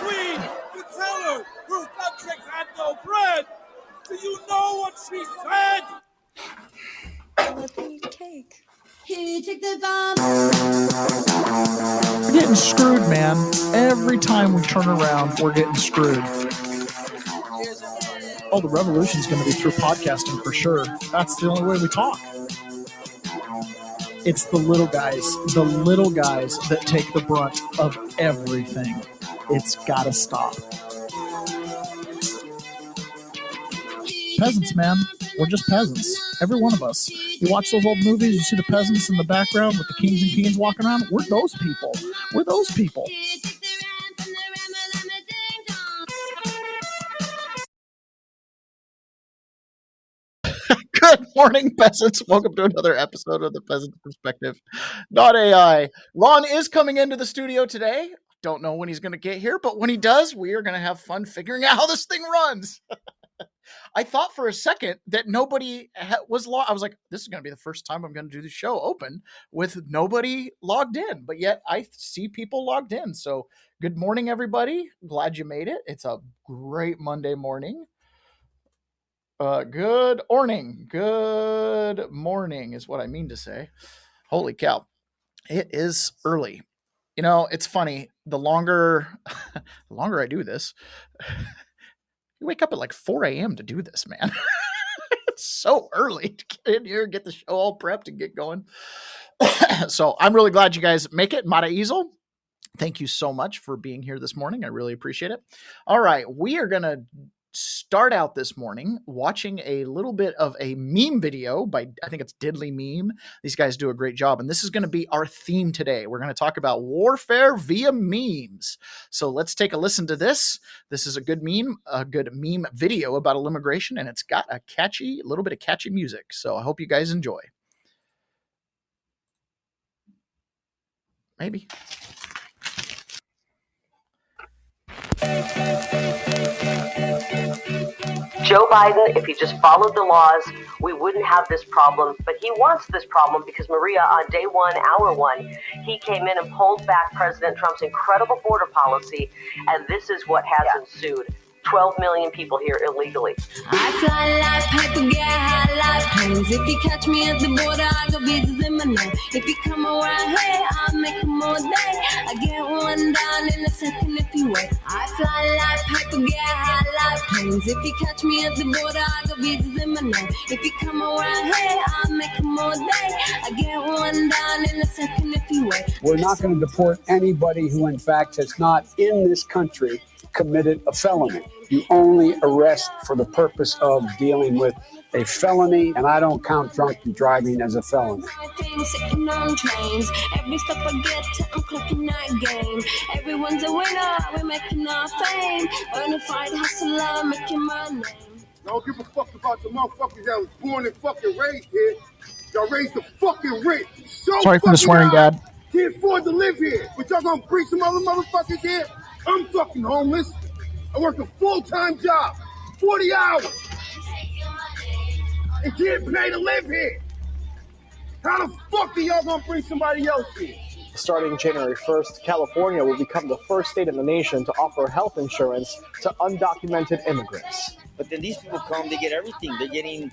queen to tell her her subjects had no bread. Do you know what she said? Let me eat cake. Here, take the bomb. We're getting screwed, man. Every time we turn around, we're getting screwed. Oh, the revolution's going to be through podcasting for sure. That's the only way we talk. It's the little guys that take the brunt of everything. It's got to stop. Peasants, man. We're just peasants. Every one of us. You watch those old movies, you see the peasants in the background with the kings and queens walking around. We're those people. We're those people. Good morning, peasants. Welcome to another episode of the Peasant Perspective. .ai. Ron is coming into the studio today. Don't know when he's going to get here, but when he does, we are going to have fun figuring out how this thing runs. I thought for a second that nobody was logged. I was like, this is going to be the first time I'm going to do the show open with nobody logged in. But yet I see people logged in. So good morning, everybody. Glad you made it. It's a great Monday morning. Good morning. Good morning is what I mean to say. Holy cow. It is early. You know, it's funny. The longer I do this, you wake up at like 4 a.m. to do this, man. It's so early to get in here, get the show all prepped and get going. So I'm really glad you guys make it. Mara Easel, thank you so much for being here this morning. I really appreciate it. All right. We are going to start out this morning watching a little bit of a meme video by, I think it's Diddly Meme. These guys do a great job. And this is going to be our theme today. We're going to talk about warfare via memes. So let's take a listen to this. This is a good meme video about immigration, and it's got a little bit of catchy music. So I hope you guys enjoy. Maybe. Joe Biden, if he just followed the laws, we wouldn't have this problem. But he wants this problem because, Maria, on day one, hour one, he came in and pulled back President Trump's incredible border policy, and this is what has ensued. 12 million people here illegally. I fly like paper, get high like planes. If you catch me at the border, I got visas in my name. If you come around here, I'll make them all day. I get one down in a second if you wait. I fly like paper, get high like planes. If you catch me at the border, I got visas in my name. If you come around here, I'll make them all day. I get one down in a second if you wait. We're not going to deport anybody who, in fact, has not in this country committed a felony. You only arrest for the purpose of dealing with a felony, and I don't count drunken driving as a felony. Sitting on trains. Every step I get to, I'm clicking that game. Everyone's a winner, we're making our fame. Bonafide hustler, making my name. I don't give a fuck about the motherfuckers that was born and fucking raised here. Y'all raised the fucking rich. Sorry for the swearing, Dad. Can't afford to live here, but y'all gonna bring some other motherfuckers here? I'm fucking homeless. I work a full-time job, 40 hours, and can't pay to live here. How the fuck are y'all gonna bring somebody else here? Starting January 1st, California will become the first state in the nation to offer health insurance to undocumented immigrants. But then these people come, they get everything. They're getting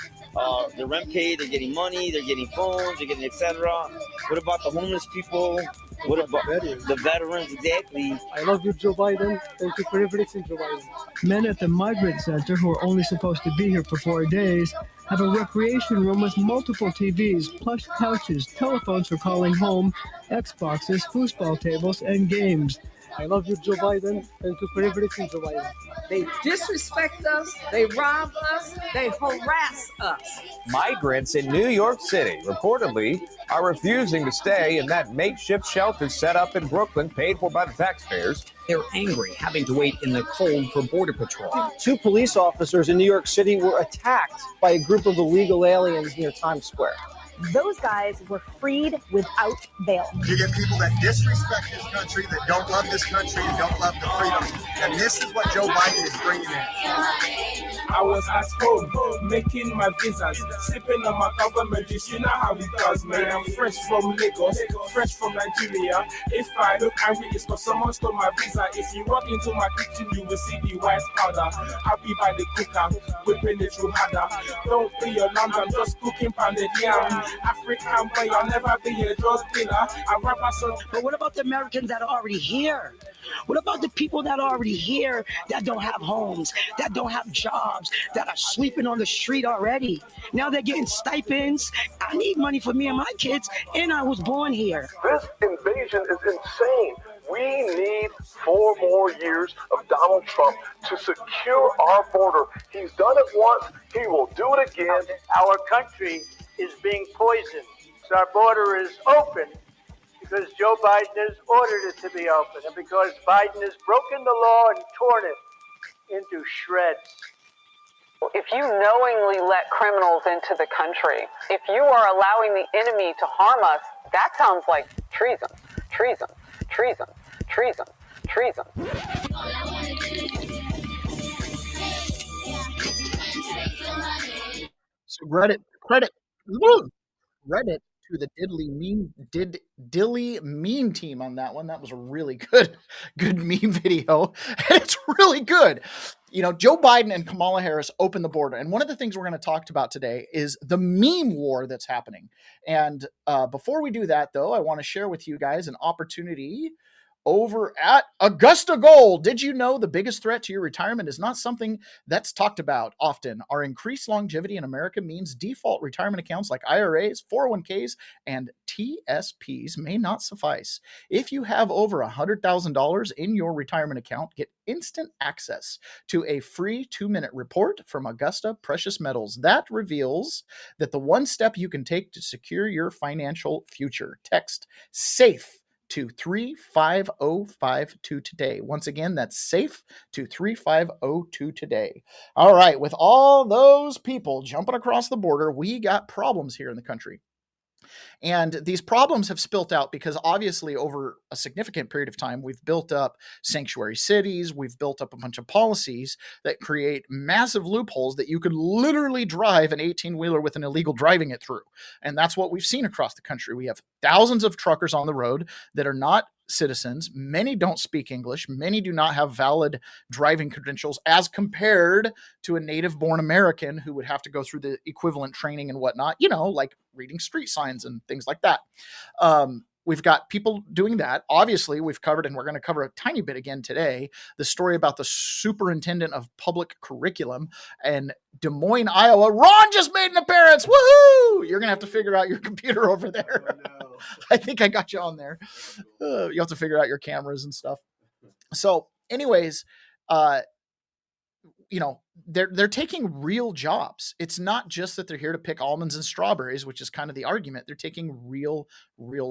their rent paid, they're getting money, they're getting phones, they're getting etc. What about the homeless people? What about the veterans? Exactly. I love you, Joe Biden. Thank you for everything, Joe Biden. Men at the migrant center, who are only supposed to be here for 4 days, have a recreation room with multiple TVs, plush couches, telephones for calling home, Xboxes, foosball tables, and games. I love you, Joe Biden. Thank you for everything, Joe Biden. They disrespect us, they rob us, they harass us. Migrants in New York City reportedly are refusing to stay in that makeshift shelter set up in Brooklyn, paid for by the taxpayers. They're angry, having to wait in the cold for Border Patrol. 2 police officers in New York City were attacked by a group of illegal aliens near Times Square. Those guys were freed without bail. You get people that disrespect this country, that don't love this country, and don't love the freedom. And this is what Joe Biden is bringing in. I was at home, making my visas, sipping on my government juice. You know how it does, man. I'm fresh from Lagos, fresh from Nigeria. If I look angry, it's because someone stole my visa. If you walk into my kitchen, you will see the white powder. I'll be by the cooker, whipping it through harder. Don't be alarmed, I'm just cooking pounded yam. African boy, I'll never be a drug dealer. I rap a song. But what about the Americans that are already here? What about the people that are already here that don't have homes, that don't have jobs, that are sleeping on the street already? Now they're getting stipends. I need money for me and my kids, and I was born here. This invasion is insane. We need 4 more years of Donald Trump to secure our border. He's done it once. He will do it again. Our country is being poisoned. So our border is open because Joe Biden has ordered it to be open and because Biden has broken the law and torn it into shreds. If you knowingly let criminals into the country, if you are allowing the enemy to harm us, that sounds like treason, treason, treason, treason, treason. So Reddit to the Dilly Meme team on that one. That was a really good meme video. And it's really good. You know, Joe Biden and Kamala Harris opened the border. And one of the things we're going to talk about today is the meme war that's happening. And before we do that, though, I want to share with you guys an opportunity over at Augusta Gold. Did you know the biggest threat to your retirement is not something that's talked about often? Our increased longevity in America means default retirement accounts like IRAs, 401ks, and TSPs may not suffice. If you have over $100,000 in your retirement account, get instant access to a free 2-minute report from Augusta Precious Metals that reveals that the one step you can take to secure your financial future. Text SAFE to 35052 today. Once again, that's SAFE to 35022 today. All right, with all those people jumping across the border, we got problems here in the country. And these problems have spilt out because obviously over a significant period of time, we've built up sanctuary cities. We've built up a bunch of policies that create massive loopholes that you could literally drive an 18-wheeler with an illegal driving it through. And that's what we've seen across the country. We have thousands of truckers on the road that are not citizens. Many don't speak English. Many do not have valid driving credentials as compared to a native-born American who would have to go through the equivalent training and whatnot, you know, like reading street signs and things like that. We've got people doing that. Obviously, we've covered, and we're going to cover a tiny bit again today, the story about the superintendent of public curriculum in Des Moines, Iowa. Ron just made an appearance. Woohoo! You're going to have to figure out your computer over there. Oh, no. I think I got you on there. You have to figure out your cameras and stuff. So anyways, you know, they're taking real jobs. It's not just that they're here to pick almonds and strawberries, which is kind of the argument. They're taking real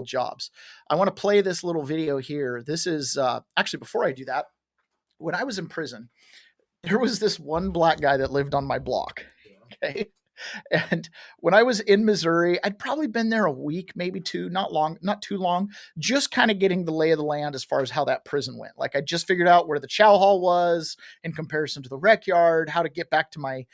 jobs. I want to play this little video here. This is actually, before I do that, when I was in prison, there was this one black guy that lived on my block. Okay. And when I was in Missouri, I'd probably been there a week, maybe 2, not too long, just kind of getting the lay of the land as far as how that prison went. Like I just figured out where the chow hall was in comparison to the rec yard, how to get back to my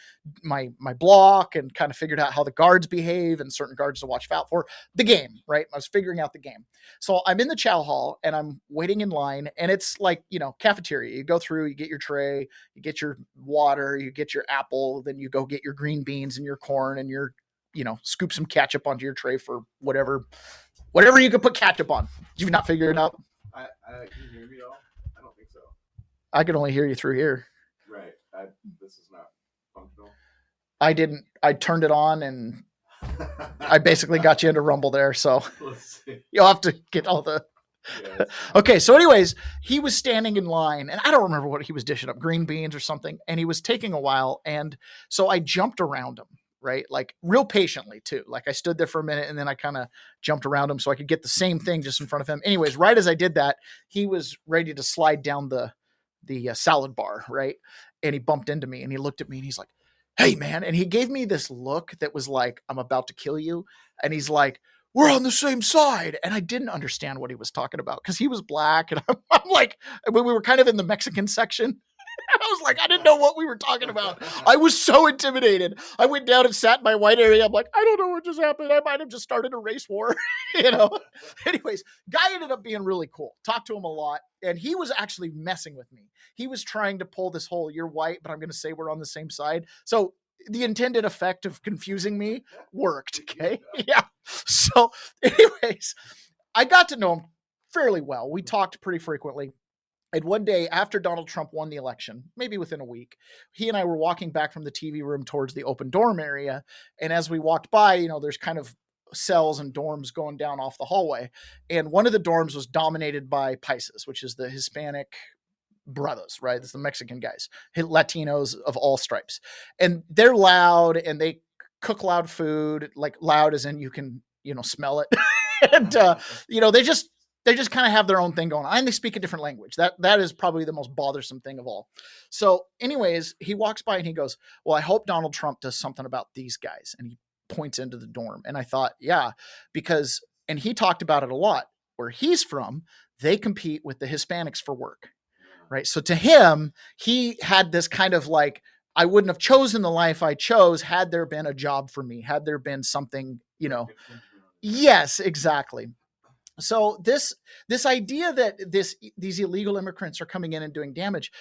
block, and kind of figured out how the guards behave and certain guards to watch out for. The game, right? I was figuring out the game. So I'm in the chow hall and I'm waiting in line, and it's like, you know, cafeteria. You go through, you get your tray, you get your water, you get your apple, then you go get your green beans and your corn and your, you know, scoop some ketchup onto your tray for whatever you could put ketchup on. Did you not figure it out? Can you hear me at all? I don't think so. I can only hear you through here. Right. This is not functional. I turned it on and I basically got you into Rumble there. So you'll have to get all the, okay. So anyways, he was standing in line and I don't remember what he was dishing up, green beans or something. And he was taking a while. And so I jumped around him, right? Like real patiently too. Like I stood there for a minute and then I kind of jumped around him so I could get the same thing just in front of him. Anyways, right as I did that, he was ready to slide down the salad bar. Right. And he bumped into me and he looked at me and he's like, "Hey man." And he gave me this look that was like, "I'm about to kill you." And he's like, "We're on the same side." And I didn't understand what he was talking about because he was black. And I'm like, we were kind of in the Mexican section. I was like, I didn't know what we were talking about. I was so intimidated. I went down and sat in my white area. I'm like, I don't know what just happened. I might have just started a race war, you know? Anyways, guy ended up being really cool. Talked to him a lot. And he was actually messing with me. He was trying to pull this whole, you're white, but I'm going to say we're on the same side. So the intended effect of confusing me worked. Okay. Yeah. So anyways, I got to know him fairly well. We talked pretty frequently. And one day after Donald Trump won the election, maybe within a week, he and I were walking back from the TV room towards the open dorm area. And as we walked by, you know, there's kind of cells and dorms going down off the hallway. And one of the dorms was dominated by Paises, which is the Hispanic brothers, right? It's the Mexican guys, Latinos of all stripes. And they're loud and they cook loud food, like loud as in you can, you know, smell it. And, you know, they just kind of have their own thing going on, and they speak a different language. That is probably the most bothersome thing of all. So anyways, he walks by and he goes, well, I hope Donald Trump does something about these guys. And he points into the dorm. And I thought, yeah, because, and he talked about it a lot, where he's from, they compete with the Hispanics for work, right? So to him, he had this kind of like, I wouldn't have chosen the life I chose had there been a job for me, had there been something, you know. Yes, exactly. So this idea that these illegal immigrants are coming in and doing damage,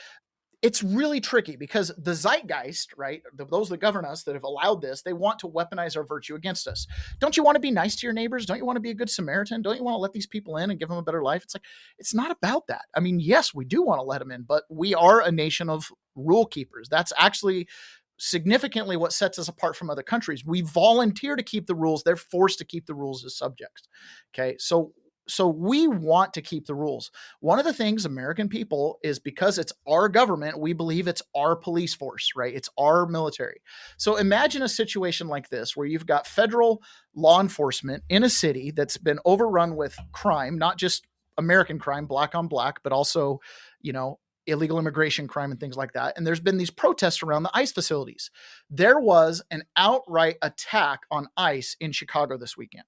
it's really tricky because the zeitgeist, right? Those that govern us that have allowed this, they want to weaponize our virtue against us. Don't you want to be nice to your neighbors? Don't you want to be a good Samaritan? Don't you want to let these people in and give them a better life? It's like, it's not about that. I mean, yes, we do want to let them in, but we are a nation of rule keepers. That's actually significantly what sets us apart from other countries. We volunteer to keep the rules. They're forced to keep the rules as subjects. Okay. So we want to keep the rules. One of the things American people is, because it's our government, we believe it's our police force, right? It's our military. So imagine a situation like this where you've got federal law enforcement in a city that's been overrun with crime, not just American crime, black on black, but also, you know, illegal immigration crime and things like that. And there's been these protests around the ICE facilities. There was an outright attack on ICE in Chicago this weekend.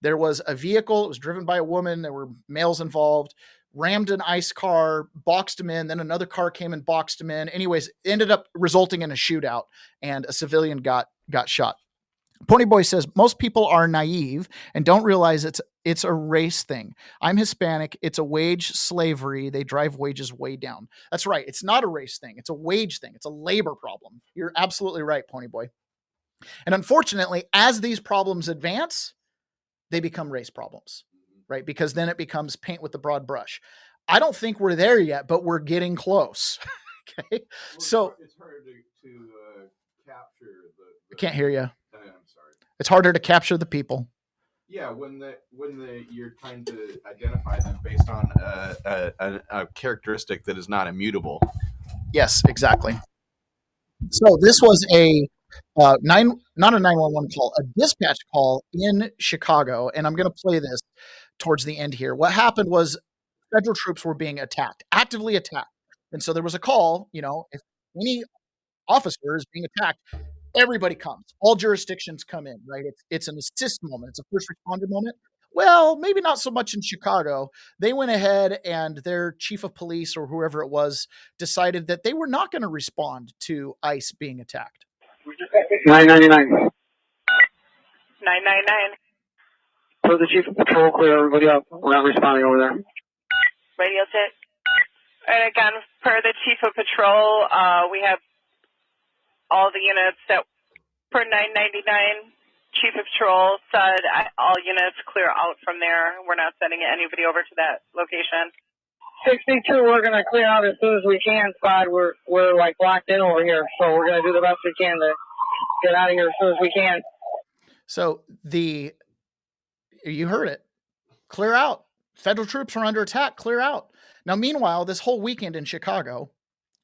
There was a vehicle, it was driven by a woman, there were males involved, rammed an ICE car, boxed him in, then another car came and boxed him in. Anyways, ended up resulting in a shootout, and a civilian got shot. Ponyboy says, most people are naive and don't realize it's a race thing. I'm Hispanic. It's a wage slavery. They drive wages way down. That's right. It's not a race thing. It's a wage thing. It's a labor problem. You're absolutely right, Ponyboy. And unfortunately, as these problems advance, they become race problems, right? Because then it becomes paint with the broad brush. I don't think we're there yet, but we're getting close. Okay. Well, so it's hard to capture the. I can't hear you. I'm sorry. It's harder to capture the people. Yeah, when you're trying to identify them based on a characteristic that is not immutable. Yes, exactly. So this was not a 911 call, a dispatch call in Chicago, and I'm going to play this towards the end here. What happened was federal troops were being attacked, actively attacked, and so there was a call. You know, if any officer is being attacked, everybody comes. All jurisdictions come in, right? It's an assist moment. It's a first responder moment. Well, maybe not so much in Chicago. They went ahead and their chief of police or whoever it was decided that they were not going to respond to ICE being attacked. 999. 999. So the chief of patrol, clear everybody up. We're not responding over there. Radio check. And again, per the chief of patrol, we have all the units that per 999. Chief of Patrol said all units clear out from there. We're not sending anybody over to that location. 62, we're going to clear out as soon as we can, Squad. We're like locked in over here, so we're going to do the best we can to get out of here as soon as we can. So you heard it. Clear out. Federal troops are under attack. Clear out. Now, meanwhile, this whole weekend in Chicago,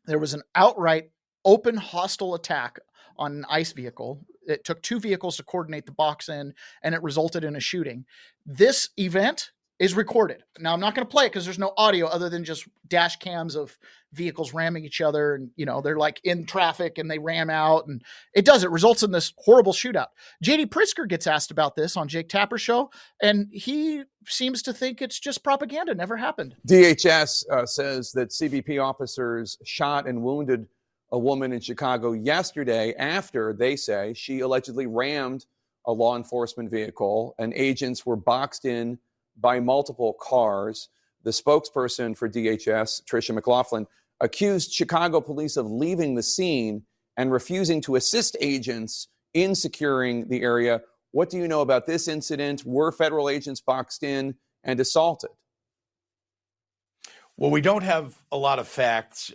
there was an outright open hostile attack on an ICE vehicle. It took two vehicles to coordinate the box in, and it resulted in a shooting. This event is recorded. Now, I'm not going to play it because there's no audio other than just dash cams of vehicles ramming each other. And, they're like in traffic and they ram out. And it results in this horrible shootout. JD Pritzker gets asked about this on Jake Tapper's show, and he seems to think it's just propaganda. Never happened. DHS says that CBP officers shot and wounded a woman in Chicago yesterday after, they say, she allegedly rammed a law enforcement vehicle, and agents were boxed in by multiple cars. The spokesperson for DHS, Tricia McLaughlin, accused Chicago police of leaving the scene and refusing to assist agents in securing the area. What do you know about this incident? Were federal agents boxed in and assaulted? Well, we don't have a lot of facts.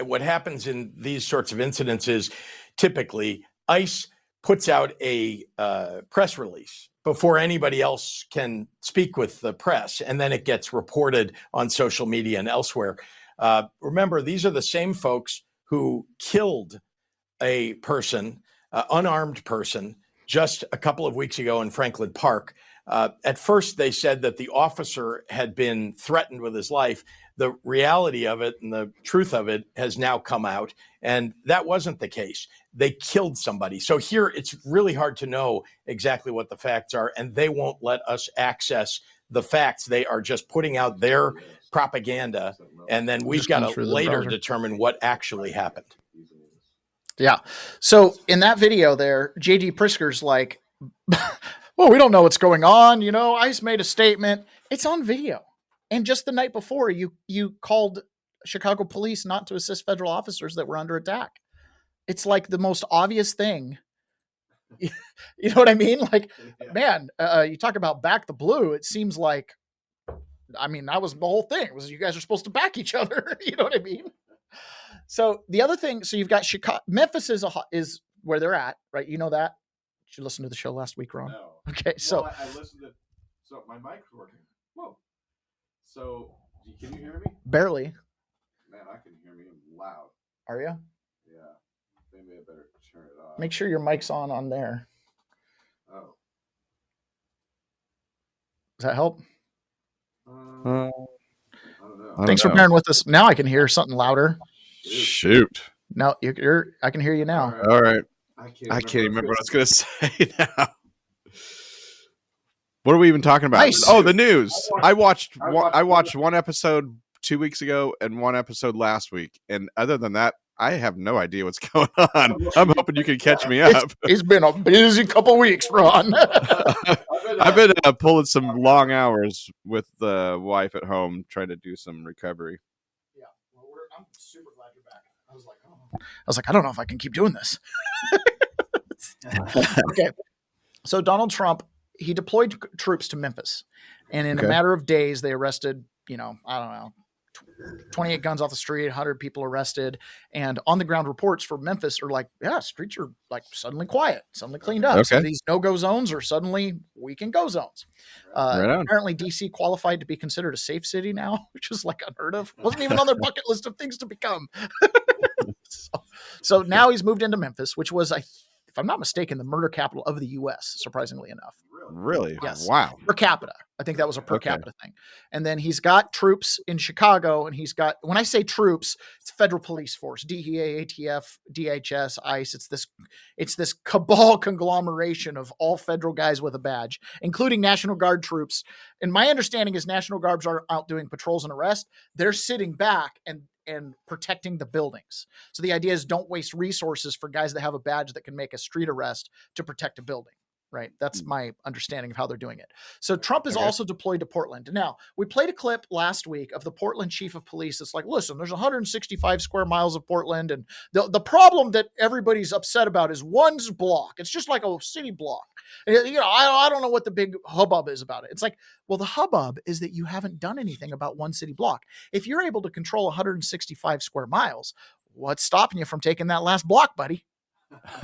What happens in these sorts of incidents is typically ICE puts out a press release before anybody else can speak with the press, and then it gets reported on social media and elsewhere. Remember, these are the same folks who killed a person, unarmed person, just a couple of weeks ago in Franklin Park. At first, they said that the officer had been threatened with his life. The reality of it and the truth of it has now come out, and that wasn't the case. They killed somebody. So here, it's really hard to know exactly what the facts are, and they won't let us access the facts. They are just putting out their propaganda, and then we've got to later determine what actually happened. Yeah. So in that video there, JD Prisker's like, well, we don't know what's going on. ICE made a statement. It's on video. And just the night before, you called Chicago police not to assist federal officers that were under attack. It's like the most obvious thing. You know what I mean? Like, man, you talk about back the blue. It seems like, that was the whole thing. It was you guys are supposed to back each other. You know what I mean? So the other thing, so you've got Chicago, Memphis is where they're at, right? You know that? Did you listen to the show last week, Ron? No. Okay, so I listened to. So my mic's working. Whoa. So can you hear me? Barely. Man, I can hear me loud. Are you? Yeah. Maybe I better turn it off. Make sure your mic's on there. Oh. Does that help? I don't know. Thanks for bearing with us. Now I can hear something louder. Shoot. No, I can hear you now. All right. I can't remember what I was going to say now. What are we even talking about? Nice. Oh, the news. I watched one episode 2 weeks ago and one episode last week. And other than that, I have no idea what's going on. I'm hoping you can catch me up. It's been a busy couple weeks, Ron. I've been pulling some long hours with the wife at home trying to do some recovery. Yeah, well, I'm super glad you're back. I was like, I don't know if I can keep doing this. Okay, so Donald Trump, he deployed troops to Memphis, and in a matter of days, they arrested, I don't know, 28 guns off the street, 100 people arrested, and on the ground reports for Memphis are like, yeah, streets are like suddenly quiet, suddenly cleaned up. Okay. So these no-go zones are suddenly we can go zones. Apparently DC qualified to be considered a safe city now, which was like unheard of. Wasn't even on their bucket list of things to become. So now he's moved into Memphis, which was, if I'm not mistaken, the murder capital of the U.S., surprisingly enough. Really? Yes. Wow. Per capita. I think that was a per capita thing. And then he's got troops in Chicago, and he's got, when I say troops, it's federal police force, DEA, ATF, DHS, ICE. It's this cabal conglomeration of all federal guys with a badge, including National Guard troops. And my understanding is National Guards are out doing patrols and arrests. They're sitting back and protecting the buildings. So the idea is don't waste resources for guys that have a badge that can make a street arrest to protect a building, right? That's my understanding of how they're doing it. So Trump is also deployed to Portland. Now, we played a clip last week of the Portland chief of police. It's like, listen, there's 165 square miles of Portland. And the problem that everybody's upset about is one's block. It's just like a city block. I don't know what the big hubbub is about it. It's like, well, the hubbub is that you haven't done anything about one city block. If you're able to control 165 square miles, what's stopping you from taking that last block, buddy?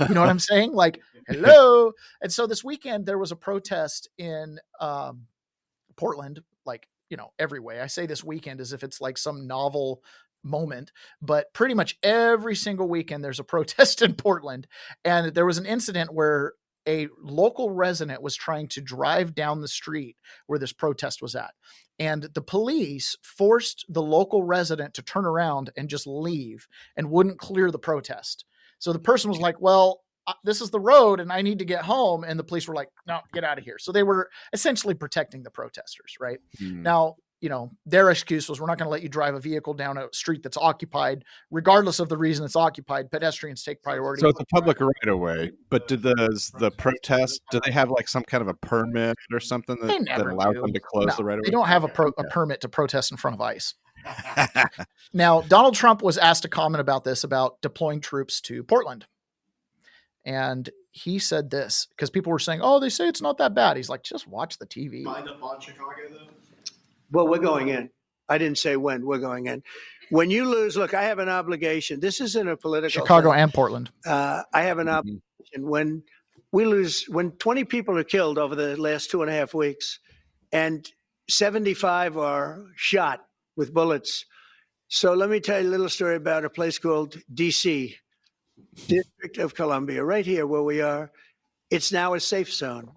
You know what I'm saying? Like, hello. And so this weekend there was a protest in Portland, like, every way. I say this weekend as if it's like some novel moment, but pretty much every single weekend there's a protest in Portland. And there was an incident where a local resident was trying to drive down the street where this protest was at. And the police forced the local resident to turn around and just leave and wouldn't clear the protest. So the person was like, well, this is the road and I need to get home. And the police were like, no, get out of here. So they were essentially protecting the protesters, right? Now, their excuse was, we're not going to let you drive a vehicle down a street that's occupied, regardless of the reason it's occupied. Pedestrians take priority. So it's a public right of way, but does the protest, do they have like some kind of a permit or something that allows them to close the right of way? They don't have a permit to protest in front of ICE. Now, Donald Trump was asked to comment about this, about deploying troops to Portland. And he said this, because people were saying, oh, they say it's not that bad. He's like, just watch the TV. Mind up on Chicago, though? Well, we're going in. I didn't say when. We're going in. When you lose, look, I have an obligation. This isn't a political Chicago thing. And Portland. I have an obligation. When we lose, when 20 people are killed over the last 2.5 weeks and 75 are shot with bullets. So let me tell you a little story about a place called DC, District of Columbia, right here where we are. It's now a safe zone.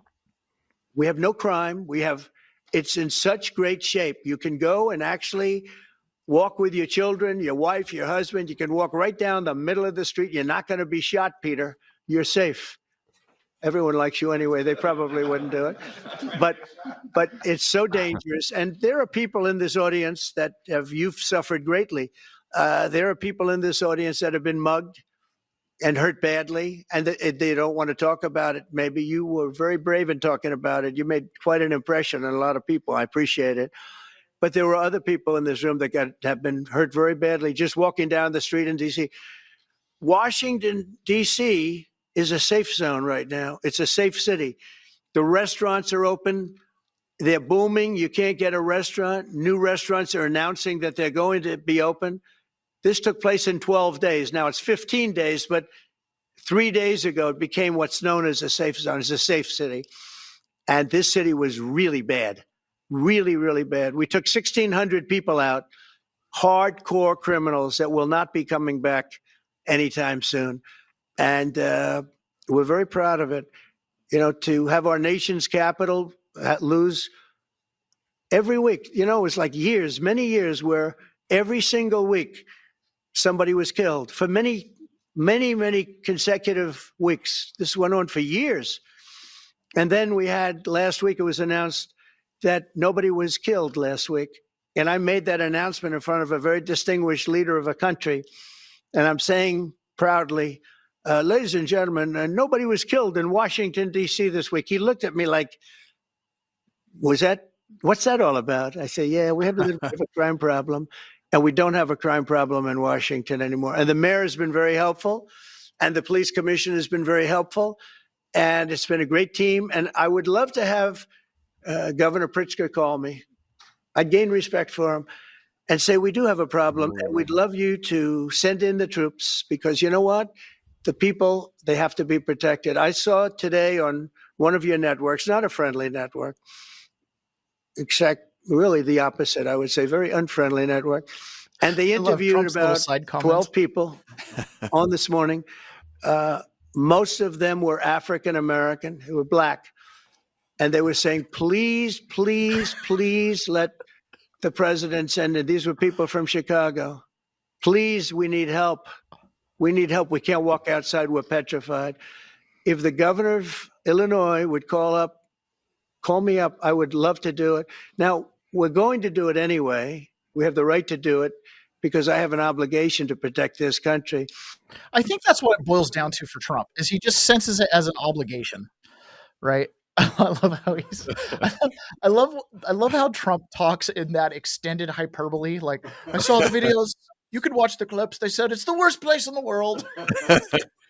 We have no crime. It's in such great shape. You can go and actually walk with your children, your wife, your husband. You can walk right down the middle of the street. You're not going to be shot, Peter. You're safe. Everyone likes you anyway. They probably wouldn't do it. But it's so dangerous. And there are people in this audience that you've suffered greatly. There are people in this audience that have been mugged and hurt badly, and they don't want to talk about it. Maybe you were very brave in talking about it. You made quite an impression on a lot of people. I appreciate it. But there were other people in this room that have been hurt very badly just walking down the street in D.C. Washington, D.C. is a safe zone right now. It's a safe city. The restaurants are open. They're booming. You can't get a restaurant. New restaurants are announcing that they're going to be open. This took place in 12 days. Now it's 15 days, but 3 days ago, it became what's known as a safe zone. It's a safe city. And this city was really bad, really, really bad. We took 1,600 people out, hardcore criminals that will not be coming back anytime soon. And we're very proud of it. To have our nation's capital lose every week, it was like years, many years where every single week, somebody was killed for many, many, many consecutive weeks. This went on for years. And then we had last week, it was announced that nobody was killed last week. And I made that announcement in front of a very distinguished leader of a country. And I'm saying proudly, ladies and gentlemen, nobody was killed in Washington, D.C. this week. He looked at me like, what's that all about? I say, yeah, we have a little bit of a crime problem. And we don't have a crime problem in Washington anymore. And the mayor has been very helpful. And the police commission has been very helpful. And it's been a great team. And I would love to have Governor Pritzker call me. I'd gain respect for him and say, we do have a problem. And we'd love you to send in the troops because you know what? The people, they have to be protected. I saw today on one of your networks, not a friendly network, except really the opposite, I would say, very unfriendly network. And they interviewed about 12 people on this morning. Most of them were African-American, who were black. And they were saying, please, please, please let the president send it. These were people from Chicago. Please, we need help. We need help. We can't walk outside. We're petrified. If the governor of Illinois would call me up, I would love to do it. Now, we're going to do it anyway. We have the right to do it because I have an obligation to protect this country. I think that's what it boils down to for Trump, is he just senses it as an obligation, right? I love how I love how Trump talks in that extended hyperbole. Like, I saw the videos. You could watch the clips. They said it's the worst place in the world.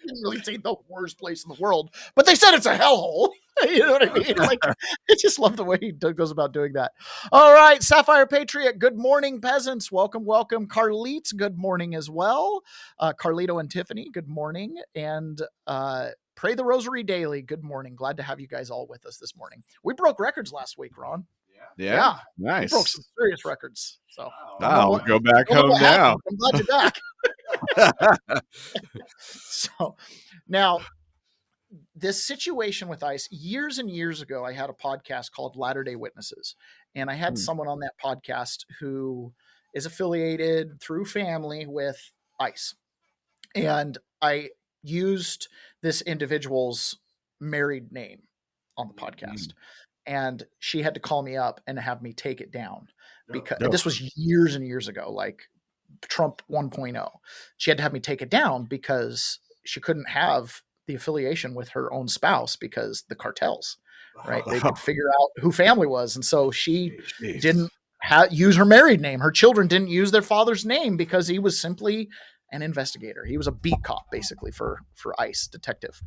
Didn't really say the worst place in the world, but they said it's a hellhole. You know what I mean? Like, I just love the way he goes about doing that. All right, Sapphire Patriot. Good morning, peasants. Welcome, welcome. Carlitz, good morning as well. Carlito and Tiffany, good morning. And Pray the Rosary Daily, good morning. Glad to have you guys all with us this morning. We broke records last week, Ron. Yeah. Nice. We broke some serious records. So we'll go back home now. I'm glad you're back. So now this situation with ICE, years and years ago, I had a podcast called Latter-day Witnesses, and I had someone on that podcast who is affiliated through family with ICE. And I used this individual's married name on the podcast. And she had to call me up and have me take it down because this was years and years ago, like Trump 1.0. She had to have me take it down because she couldn't have the affiliation with her own spouse because the cartels, right? They could figure out who family was. And so she didn't use her married name. Her children didn't use their father's name because he was simply an investigator. He was a beat cop, basically, for ICE detective.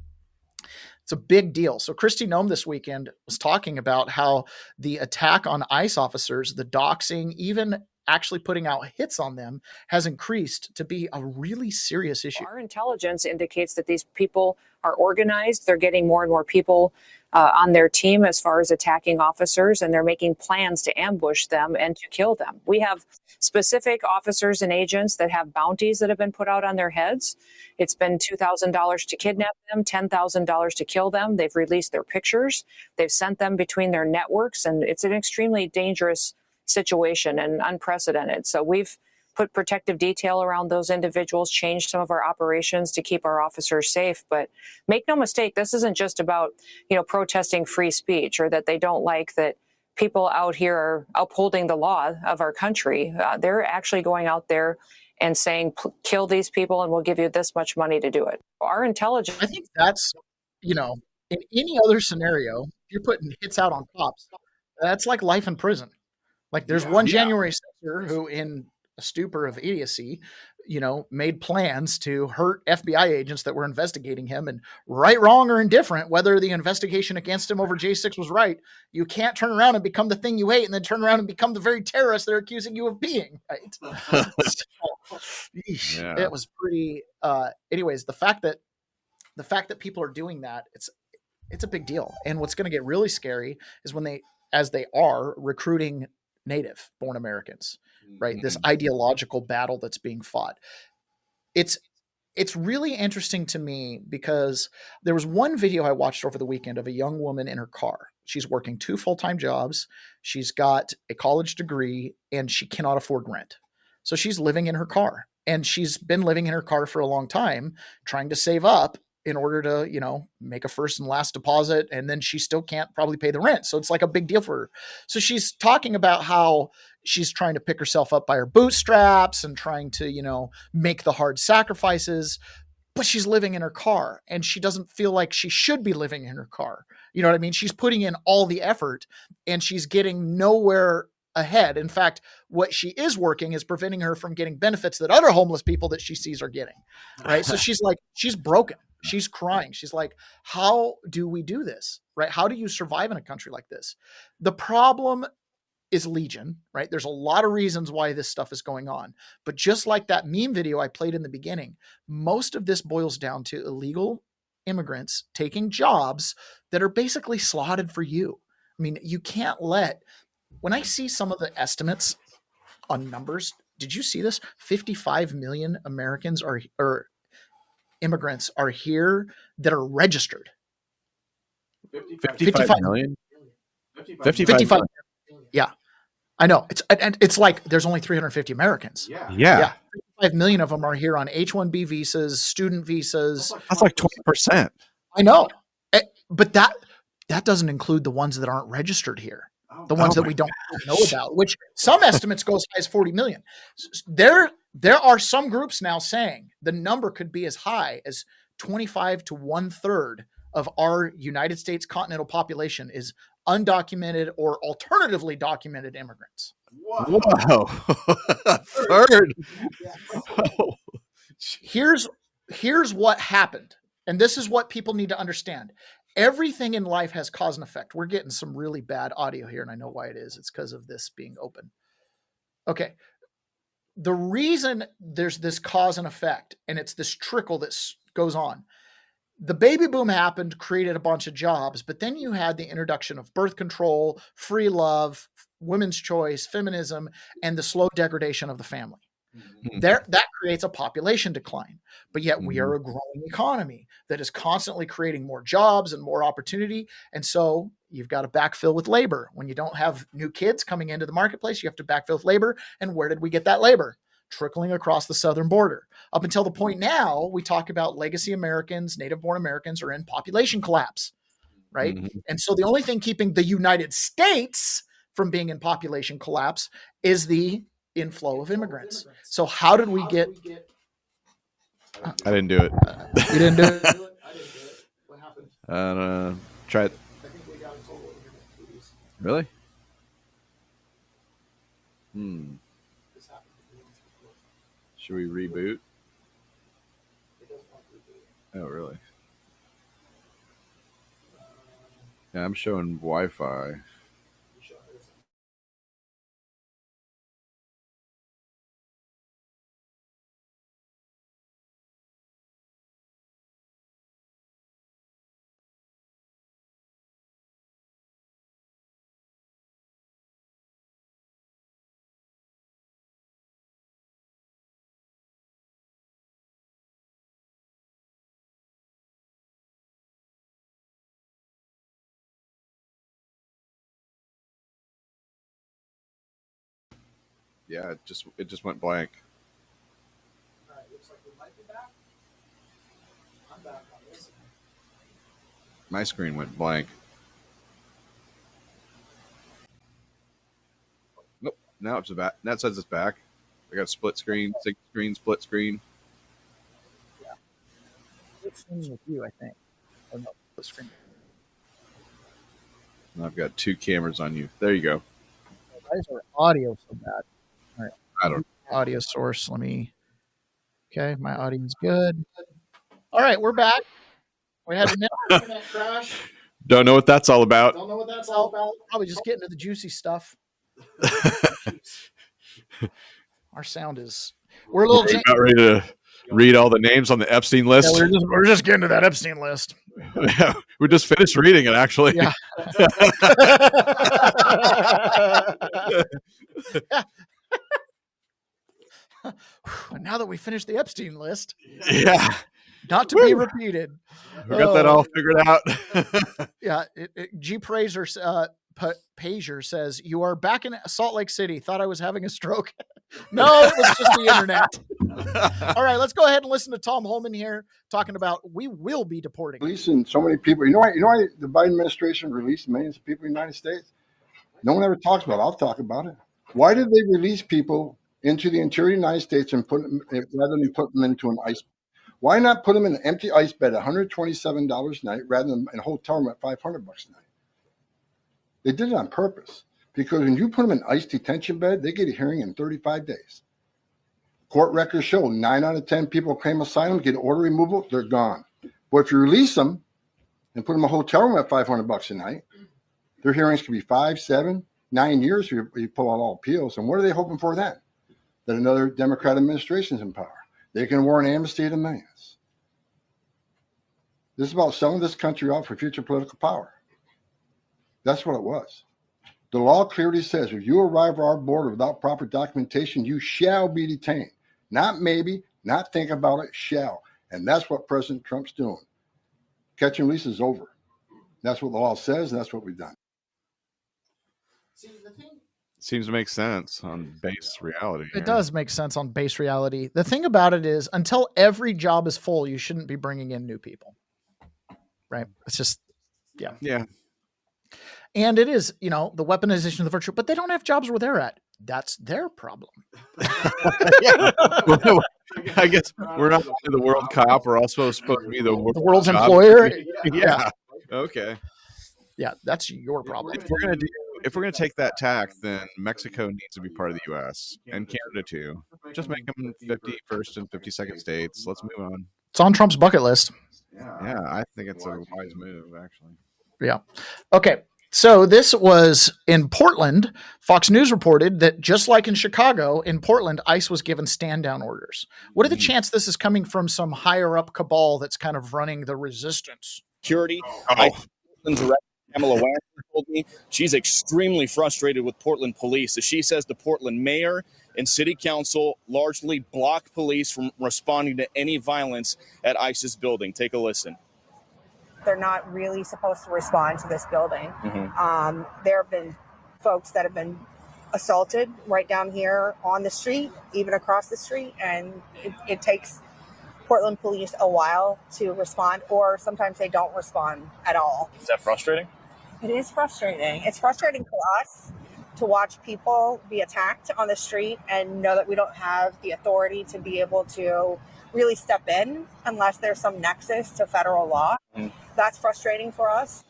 It's a big deal. So Kristi Noem this weekend was talking about how the attack on ICE officers, the doxing, even actually putting out hits on them has increased to be a really serious issue. Our intelligence indicates that these people are organized. They're getting more and more people on their team as far as attacking officers, and they're making plans to ambush them and to kill them. We have specific officers and agents that have bounties that have been put out on their heads. It's been $2,000 to kidnap them, $10,000 to kill them. They've released their pictures. They've sent them between their networks, and it's an extremely dangerous situation and unprecedented. So we've put protective detail around those individuals, changed some of our operations to keep our officers safe. But make no mistake, this isn't just about, protesting free speech or that they don't like that people out here are upholding the law of our country. They're actually going out there and saying, kill these people and we'll give you this much money to do it. Our intelligence. I think that's, in any other scenario, if you're putting hits out on cops, that's like life in prison. Like there's one January 6er who, in a stupor of idiocy, made plans to hurt FBI agents that were investigating him, and right, wrong, or indifferent, whether the investigation against him over J6 was right, you can't turn around and become the thing you hate and then turn around and become the very terrorist they're accusing you of being, right? It was pretty, anyways, the fact that people are doing that, it's a big deal. And what's going to get really scary is when as they are recruiting native born Americans, right? This ideological battle that's being fought. It's really interesting to me because there was one video I watched over the weekend of a young woman in her car. She's working 2 full-time jobs. She's got a college degree and she cannot afford rent. So she's living in her car, and she's been living in her car for a long time, trying to save up in order to, make a first and last deposit. And then she still can't probably pay the rent. So it's like a big deal for her. So she's talking about how she's trying to pick herself up by her bootstraps and trying to, make the hard sacrifices, but she's living in her car and she doesn't feel like she should be living in her car. You know what I mean? She's putting in all the effort and she's getting nowhere ahead. In fact, what she is working is preventing her from getting benefits that other homeless people that she sees are getting. Right. So she's broken. She's crying. She's like, how do we do this? Right? How do you survive in a country like this? The problem is legion, right? There's a lot of reasons why this stuff is going on. But just like that meme video I played in the beginning, most of this boils down to illegal immigrants taking jobs that are basically slotted for you. I mean, you can't when I see some of the estimates on numbers, did you see this? 55 million Americans or immigrants are here that are registered. 55 million? 55 million. Yeah, I know. It's like there's only 350 Americans. Yeah. 55 million of them are here on H-1B visas, student visas. That's like 20%. I know. But that doesn't include the ones that aren't registered here. The ones that we don't know about, which some estimates go as high as 40 million. There are some groups now saying the number could be as high as 25 to 1/3 of our United States continental population is undocumented or alternatively documented immigrants. Whoa. A third. Here's what happened. And this is what people need to understand. Everything in life has cause and effect. We're getting some really bad audio here, and I know why it is. It's because of this being open. Okay. The reason there's this cause and effect, and it's this trickle that goes on. The baby boom happened, created a bunch of jobs, but then you had the introduction of birth control, free love, women's choice, feminism, and the slow degradation of the family. That creates a population decline. But yet we are a growing economy that is constantly creating more jobs and more opportunity. And so you've got to backfill with labor. When you don't have new kids coming into the marketplace, you have to backfill with labor. And where did we get that labor? Trickling across the southern border. Up until the point now, we talk about legacy Americans, native-born Americans are in population collapse, right? And so the only thing keeping the United States from being in population collapse is the inflow of immigrants. So how did we get... I didn't do it. You didn't do it? I didn't do it. What happened? Try it. I think we got a total of your keys. Really? Should we reboot? Oh, really? Yeah, I'm showing Wi-Fi. Yeah, it just went blank. All right, looks like we might be back. I'm back on this. My screen went blank. Nope. Now it's back. That says it's back. I got split screen, single screen, split screen. Yeah. Split screen with you, I think. Oh no, split screen. I've got two cameras on you. There you go. Why is our audio so bad? All right. I don't know. Audio source. Okay, my audio's good. All right, we're back. We had an internet crash. Don't know what that's all about. Don't know what that's all about. Probably just getting to the juicy stuff. Our sound is... We're a little... About ready to read all the names on the Epstein list. Yeah, we're just getting to that Epstein list. Yeah, we just finished reading it, actually. Yeah. Now that we finished the Epstein list, yeah, not to be repeated. We got that all figured out. Yeah, G. Pager says, "You are back in Salt Lake City. Thought I was having a stroke." No, it was just the internet. All right, let's go ahead and listen to Tom Holman here talking about we will be deporting. Releasing so many people. You know why the Biden administration released millions of people in the United States? No one ever talks about it. I'll talk about it. Why did they release people into the interior of the United States and put them, rather than put them into an ice? Why not put them in an empty ice bed at $127 a night rather than in a hotel room at $500 a night? They did it on purpose, because when you put them in an ice detention bed, they get a hearing in 35 days. Court records show 9 out of 10 people claim asylum, get order removal, they're gone. But if you release them and put them in a hotel room at $500 a night, their hearings could be 5, 7, 9 years if you pull out all appeals. And what are they hoping for then? That another Democrat administration is in power. They can award an amnesty to millions. This is about selling this country out for future political power. That's what it was. The law clearly says if you arrive at our border without proper documentation, you shall be detained. Not maybe, not think about it, shall. And that's what President Trump's doing. Catch and release is over. That's what the law says, and that's what we've done. Seems to make sense on base reality. It does make sense on base reality. The thing about it is, until every job is full, you shouldn't be bringing in new people. Right? It's just, yeah. Yeah. And it is, the weaponization of the virtue, but they don't have jobs where they're at. That's their problem. Yeah. Well, I guess we're not the World Cop. We're also supposed to be the world's cop. employer. Yeah. Okay. Yeah, that's your problem. If we're gonna take that tack, then Mexico needs to be part of the U.S. and Canada too. Just make them 51st and 52nd states. Let's move on. It's on Trump's bucket list. Yeah, I think it's a wise move, actually. Yeah. Okay. So this was in Portland. Fox News reported that just like in Chicago, in Portland, ICE was given stand-down orders. What are the chances this is coming from some higher-up cabal that's kind of running the resistance? Security. Director Pamela Wagner told me she's extremely frustrated with Portland police. As she says, the Portland mayor and city council largely block police from responding to any violence at ICE's building. Take a listen. They're not really supposed to respond to this building. There have been folks that have been assaulted right down here on the street, even across the street, and it takes Portland police a while to respond, or sometimes they don't respond at all. Is that frustrating? It is frustrating. It's frustrating for us to watch people be attacked on the street and know that we don't have the authority to be able to really step in unless there's some nexus to federal law. That's frustrating for us.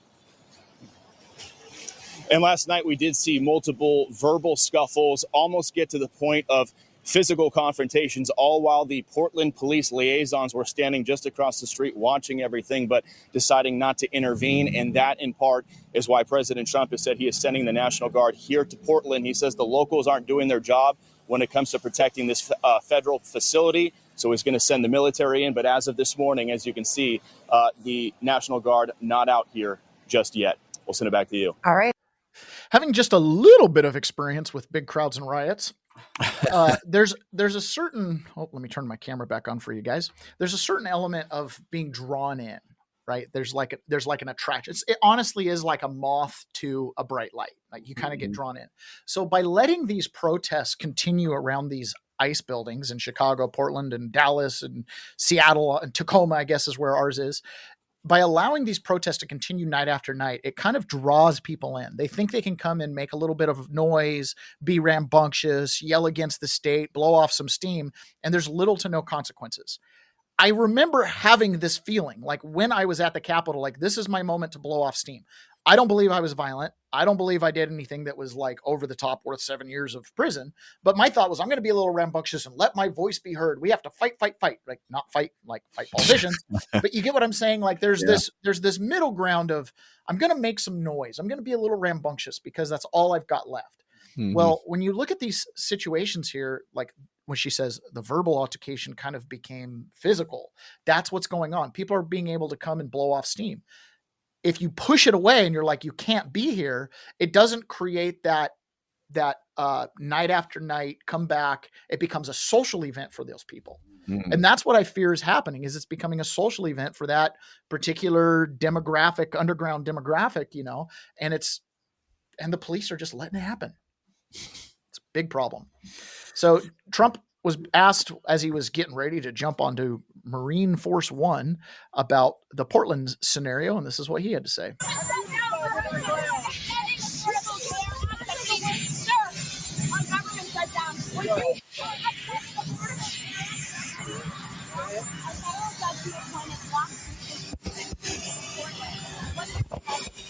And last night we did see multiple verbal scuffles almost get to the point of physical confrontations, all while the Portland police liaisons were standing just across the street watching everything, but deciding not to intervene. And that, in part, is why President Trump has said he is sending the National Guard here to Portland. He says the locals aren't doing their job when it comes to protecting this federal facility. So he's going to send the military in. But as of this morning, as you can see, the National Guard not out here just yet. We'll send it back to you. All right. Having just a little bit of experience with big crowds and riots, there's a certain, let me turn my camera back on for you guys. There's a certain element of being drawn in, right? There's like an attraction. It honestly is like a moth to a bright light. Like you kind of get drawn in. So by letting these protests continue around these ICE buildings in Chicago, Portland, and Dallas, and Seattle, and Tacoma, I guess is where ours is. By allowing these protests to continue night after night, it kind of draws people in. They think they can come and make a little bit of noise, be rambunctious, yell against the state, blow off some steam, and there's little to no consequences. I remember having this feeling like when I was at the Capitol, like this is my moment to blow off steam. I don't believe I was violent. I don't believe I did anything that was like over the top worth 7 years of prison. But my thought was I'm going to be a little rambunctious and let my voice be heard. We have to fight. Like not fight, like fight politicians. But you get what I'm saying? Like there's this middle ground of I'm going to make some noise. I'm going to be a little rambunctious because that's all I've got left. Well, when you look at these situations here, like when she says the verbal altercation kind of became physical, that's what's going on. People are being able to come and blow off steam. If you push it away and you're like, you can't be here, it doesn't create that night after night come back. It becomes a social event for those people. And that's what I fear is happening is it's becoming a social event for that particular demographic, underground demographic, and the police are just letting it happen. It's a big problem. So Trump was asked as he was getting ready to jump onto Marine Force One about the Portland scenario, and this is what he had to say.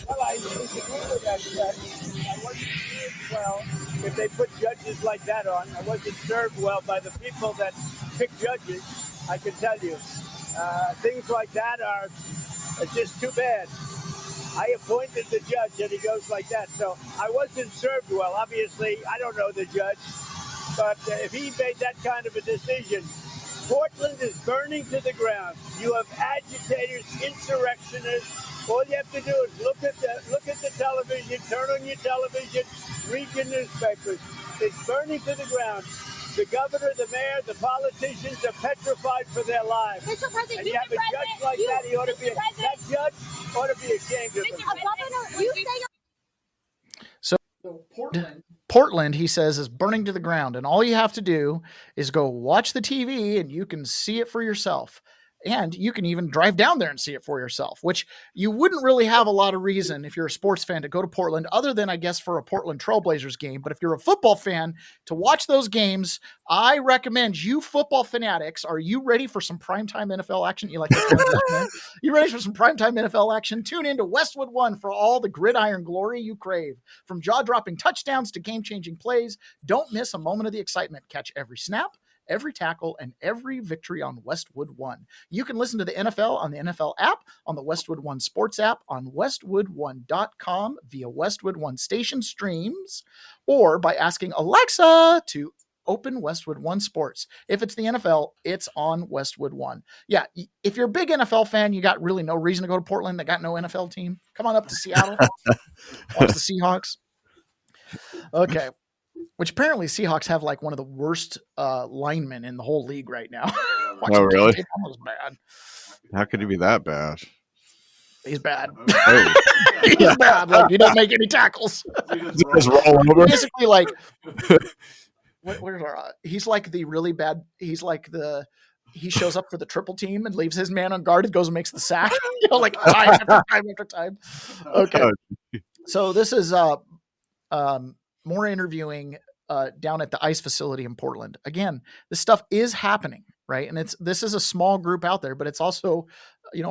Well, I disagree with that judge. I wasn't served well if they put judges like that on. I wasn't served well by the people that pick judges, I can tell you. Things like that are just too bad. I appointed the judge and he goes like that. So I wasn't served well. Obviously, I don't know the judge. But if he made that kind of a decision, Portland is burning to the ground. You have agitators, insurrectionists. All you have to do is look at the television, turn on your television, read your newspapers. It's burning to the ground. The governor, the mayor, the politicians are petrified for their lives. Mr. President, and you have a judge like that, that judge ought to be ashamed of him. So Portland, he says, is burning to the ground. And all you have to do is go watch the TV and you can see it for yourself. And you can even drive down there and see it for yourself, which you wouldn't really have a lot of reason if you're a sports fan to go to Portland other than, I guess, for a Portland Trailblazers game. But if you're a football fan to watch those games, I recommend you football fanatics. Are you ready for some primetime NFL action? You like that? You ready for some primetime NFL action? Tune into Westwood One for all the gridiron glory you crave. From jaw-dropping touchdowns to game-changing plays, don't miss a moment of the excitement. Catch every snap, every tackle, and every victory on Westwood One. You can listen to the NFL on the NFL app, on the Westwood One Sports app, on westwood1.com via Westwood One station streams, or by asking Alexa to open Westwood One Sports. If it's the NFL, it's on Westwood One. Yeah, if you're a big NFL fan, you got really no reason to go to Portland. They got no NFL team. Come on up to Seattle. Watch the Seahawks. Okay. Which apparently Seahawks have like one of the worst linemen in the whole league right now. Oh, really? It's almost bad. How could he be that bad? He's bad. Oh. He's bad. Like, he don't make any tackles. Just roll over. Basically, like, he's like the really bad. He's like he shows up for the triple team and leaves his man unguarded, goes and makes the sack. Like time after time after time. Okay. So this is more interviewing down at the ICE facility in Portland. Again, this stuff is happening, right? And this is a small group out there, but it's also,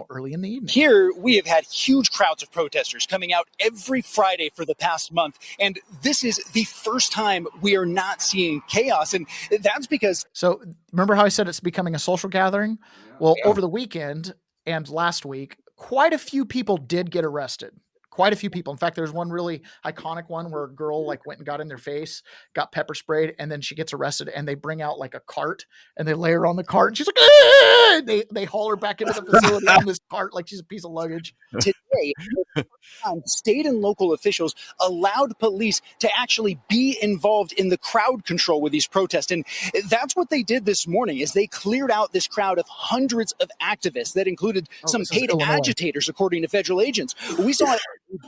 early in the evening. Here, we have had huge crowds of protesters coming out every Friday for the past month. And this is the first time we are not seeing chaos. And that's because... So remember how I said it's becoming a social gathering? Well, over the weekend and last week, quite a few people did get arrested. Quite a few people. In fact, there's one really iconic one where a girl like went and got in their face, got pepper sprayed, and then she gets arrested, and they bring out like a cart and they lay her on the cart, and she's like, ah! They haul her back into the facility on this cart like she's a piece of luggage. Today, state and local officials allowed police to actually be involved in the crowd control with these protests. And that's what they did this morning, is they cleared out this crowd of hundreds of activists that included some paid agitators, according to federal agents. We saw a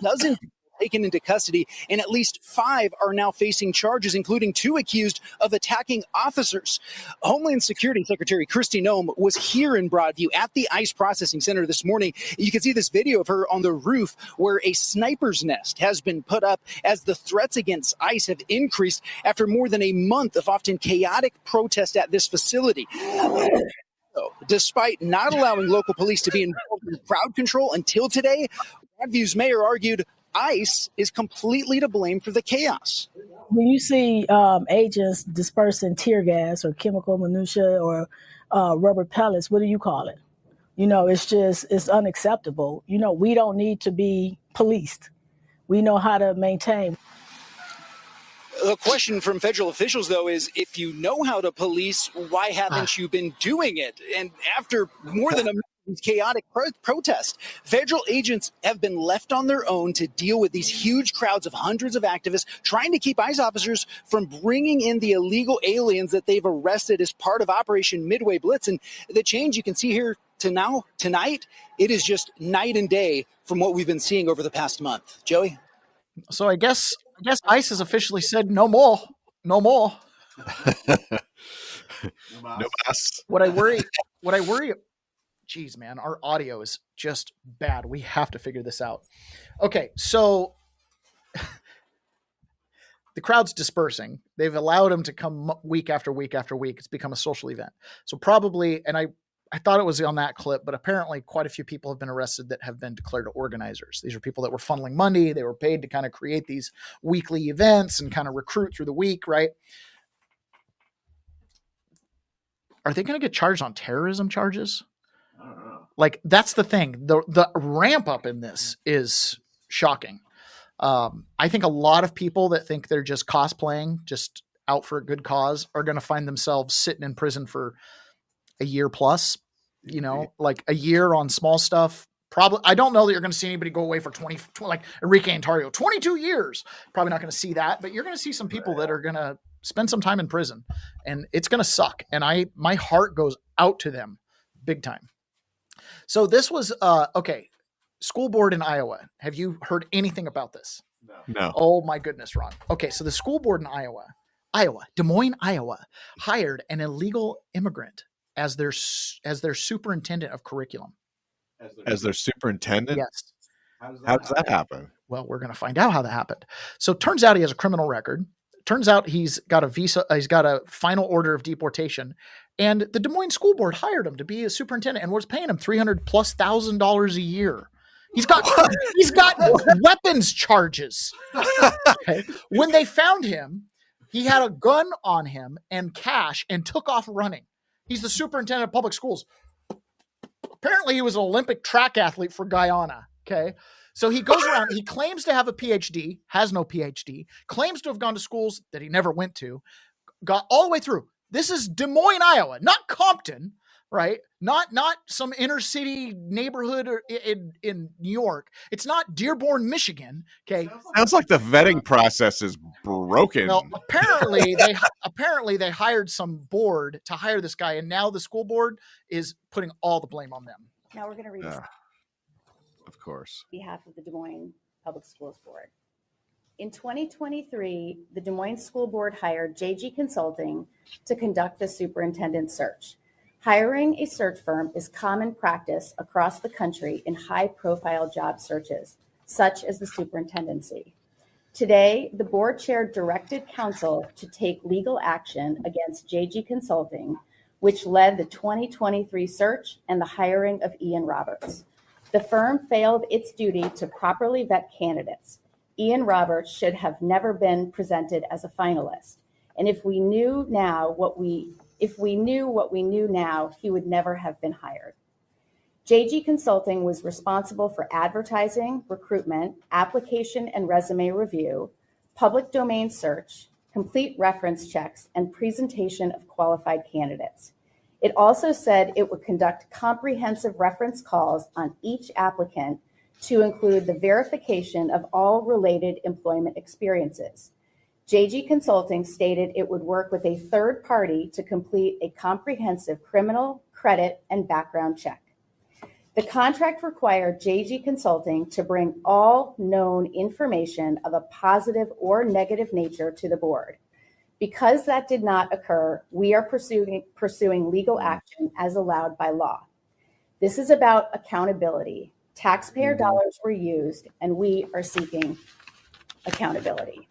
dozen people taken into custody, and at least 5 are now facing charges, including 2 accused of attacking officers. Homeland Security Secretary Kristi Noem was here in Broadview at the ICE Processing Center this morning. You can see this video of her on the roof where a sniper's nest has been put up as the threats against ICE have increased after more than a month of often chaotic protest at this facility. Despite not allowing local police to be involved in crowd control until today, Broadview's mayor argued ICE is completely to blame for the chaos. When you see agents dispersing tear gas or chemical minutia or rubber pellets, what do you call it? It's unacceptable. We don't need to be policed. We know how to maintain. The question from federal officials, though, is if you know how to police, why haven't you been doing it? And after more than a chaotic protest, federal agents have been left on their own to deal with these huge crowds of hundreds of activists trying to keep ICE officers from bringing in the illegal aliens that they've arrested as part of Operation Midway Blitz. And the change you can see here tonight, it is just night and day from what we've been seeing over the past month. Joey? So I guess ICE has officially said no more. No more. No más. What I worry. Geez, man, our audio is just bad. We have to figure this out. Okay, so the crowd's dispersing. They've allowed them to come week after week after week. It's become a social event. So probably, and I thought it was on that clip, but apparently quite a few people have been arrested that have been declared organizers. These are people that were funneling money. They were paid to kind of create these weekly events and kind of recruit through the week, right? Are they going to get charged on terrorism charges? Like, that's the thing. The ramp up in this is shocking. I think a lot of people that think they're just cosplaying, just out for a good cause, are going to find themselves sitting in prison for a year plus, like a year on small stuff. Probably, I don't know that you're going to see anybody go away for 20 like Enrique Antario, 22 years. Probably not going to see that, but you're going to see some people that are going to spend some time in prison, and it's going to suck. And my heart goes out to them big time. So this was, okay. School board in Iowa. Have you heard anything about this? No. Oh my goodness, Ron. Okay. So the school board in Iowa, Des Moines, Iowa, hired an illegal immigrant as their superintendent of curriculum. As their superintendent? Yes. How does that happen? Well, we're going to find out how that happened. So it turns out he has a criminal record. Turns out he's got a visa. He's got a final order of deportation, and the Des Moines school board hired him to be a superintendent and was paying him $300,000+ a year. He's got weapons charges. Okay. When they found him, he had a gun on him and cash and took off running. He's the superintendent of public schools. Apparently, he was an Olympic track athlete for Guyana. Okay. So he goes around, he claims to have a PhD, has no PhD, claims to have gone to schools that he never went to, got all the way through. This is Des Moines, Iowa, not Compton, right? Not some inner city neighborhood or in New York. It's not Dearborn, Michigan. Okay. Sounds like the vetting process is broken. Well, apparently they hired some board to hire this guy, and now the school board is putting all the blame on them. Now we're going to read this of course. on behalf of the Des Moines Public Schools Board. In 2023, the Des Moines School Board hired JG Consulting to conduct the superintendent search. Hiring a search firm is common practice across the country in high-profile job searches, such as the superintendency. Today, the board chair directed counsel to take legal action against JG Consulting, which led the 2023 search and the hiring of Ian Roberts. The firm failed its duty to properly vet candidates. Ian Roberts should have never been presented as a finalist. And if we knew what we knew now, he would never have been hired. JG Consulting was responsible for advertising, recruitment, application and resume review, public domain search, complete reference checks, and presentation of qualified candidates. It also said it would conduct comprehensive reference calls on each applicant to include the verification of all related employment experiences. JG Consulting stated it would work with a third party to complete a comprehensive criminal, credit, and background check. The contract required JG Consulting to bring all known information of a positive or negative nature to the board. Because that did not occur, we are pursuing legal action as allowed by law. This is about accountability. Taxpayer dollars were used, and we are seeking accountability.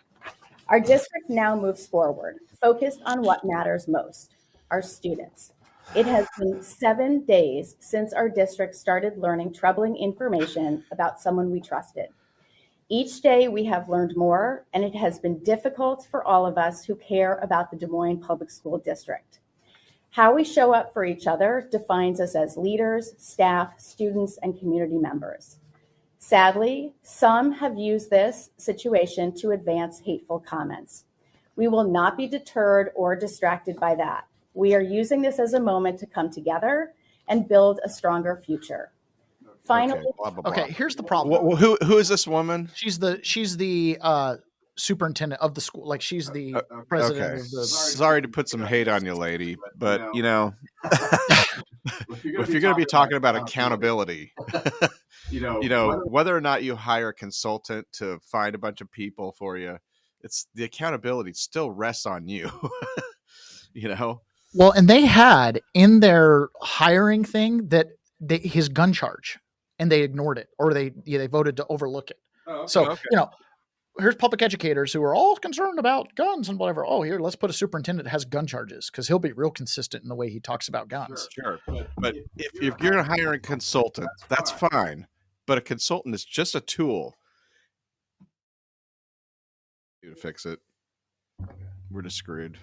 Our district now moves forward, focused on what matters most, our students. It has been 7 days since our district started learning troubling information about someone we trusted. Each day we have learned more, and it has been difficult for all of us who care about the Des Moines Public School District. How we show up for each other defines us as leaders, staff, students, and community members. Sadly, some have used this situation to advance hateful comments. We will not be deterred or distracted by that. We are using this as a moment to come together and build a stronger future. Finally, okay, here's the problem. Well, who is this woman? She's the superintendent of the school. Like, she's the president of the. Sorry to put some hate on you, lady, but you know, if you're going to be talking about accountability, you know, whether or not you hire a consultant to find a bunch of people for you, it's the accountability still rests on you. You know. Well, and they had in their hiring thing that his gun charge, and they ignored it, or they voted to overlook it. Oh, okay, so you know, here's public educators who are all concerned about guns and whatever. Oh, here, let's put a superintendent that has gun charges, because he'll be real consistent in the way he talks about guns. Sure. But if you're going to hire a consultant, that's fine. But a consultant is just a tool to fix it. We're just screwed.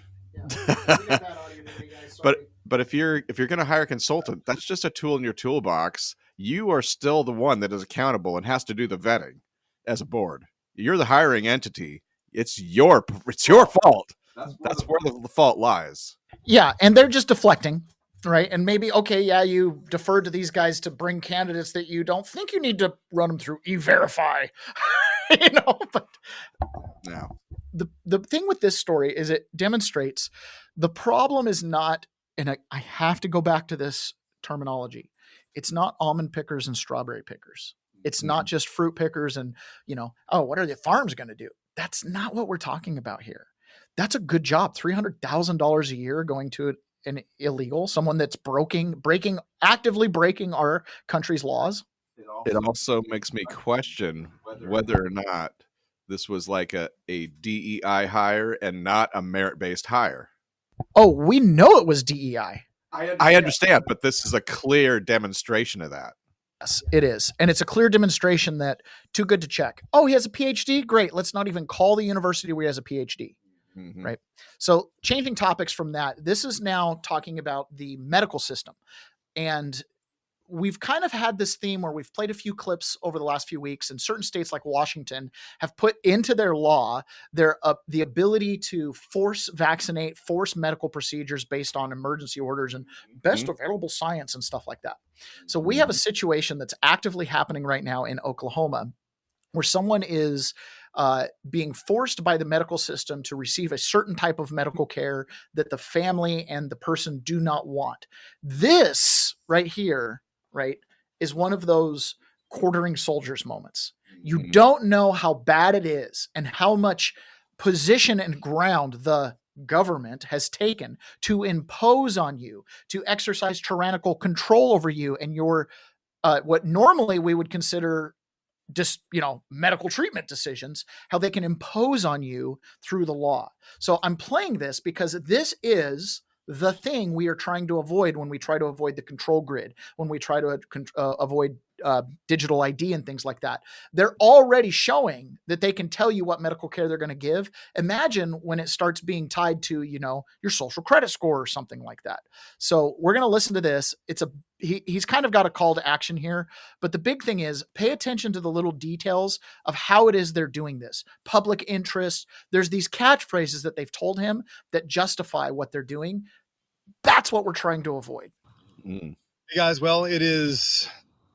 But if you're going to hire a consultant, that's just a tool in your toolbox. You are still the one that is accountable and has to do the vetting as a board. You're the hiring entity. It's your fault. That's where the fault lies. Yeah, and they're just deflecting, right? And maybe, okay, yeah, you deferred to these guys to bring candidates that you don't think you need to run them through E-Verify, you know. But no. The thing with this story is it demonstrates the problem is not, and I have to go back to this terminology. It's not almond pickers and strawberry pickers. It's not just fruit pickers and, you know, oh, what are the farms going to do? That's not what we're talking about here. That's a good job. $300,000 a year going to an illegal, someone that's actively breaking our country's laws. It also makes me question whether or not this was like a DEI hire and not a merit-based hire. Oh, we know it was DEI. I understand, but this is a clear demonstration of that. Yes, it is. And it's a clear demonstration that too good to check. Oh, he has a PhD? Great. Let's not even call the university where he has a PhD. Mm-hmm. Right. So changing topics from that, this is now talking about the medical system. And we've kind of had this theme where we've played a few clips over the last few weeks, and certain states like Washington have put into their law the ability to force vaccinate, force medical procedures based on emergency orders and best available science and stuff like that. So we have a situation that's actively happening right now in Oklahoma where someone is being forced by the medical system to receive a certain type of medical care that the family and the person do not want. This right here, right, is one of those quartering soldiers moments. You don't know how bad it is and how much position and ground the government has taken to impose on you, to exercise tyrannical control over you and your what normally we would consider just, medical treatment decisions, how they can impose on you through the law. So I'm playing this because this is the thing we are trying to avoid when we try to avoid the control grid, when we try to avoid digital ID and things like that. They're already showing that they can tell you what medical care they're going to give. Imagine when it starts being tied to, your social credit score or something like that. So we're going to listen to this. He's kind of got a call to action here, but the big thing is pay attention to the little details of how it is they're doing this. Public interest. There's these catchphrases that they've told him that justify what they're doing. That's what we're trying to avoid. Hey guys, well, it is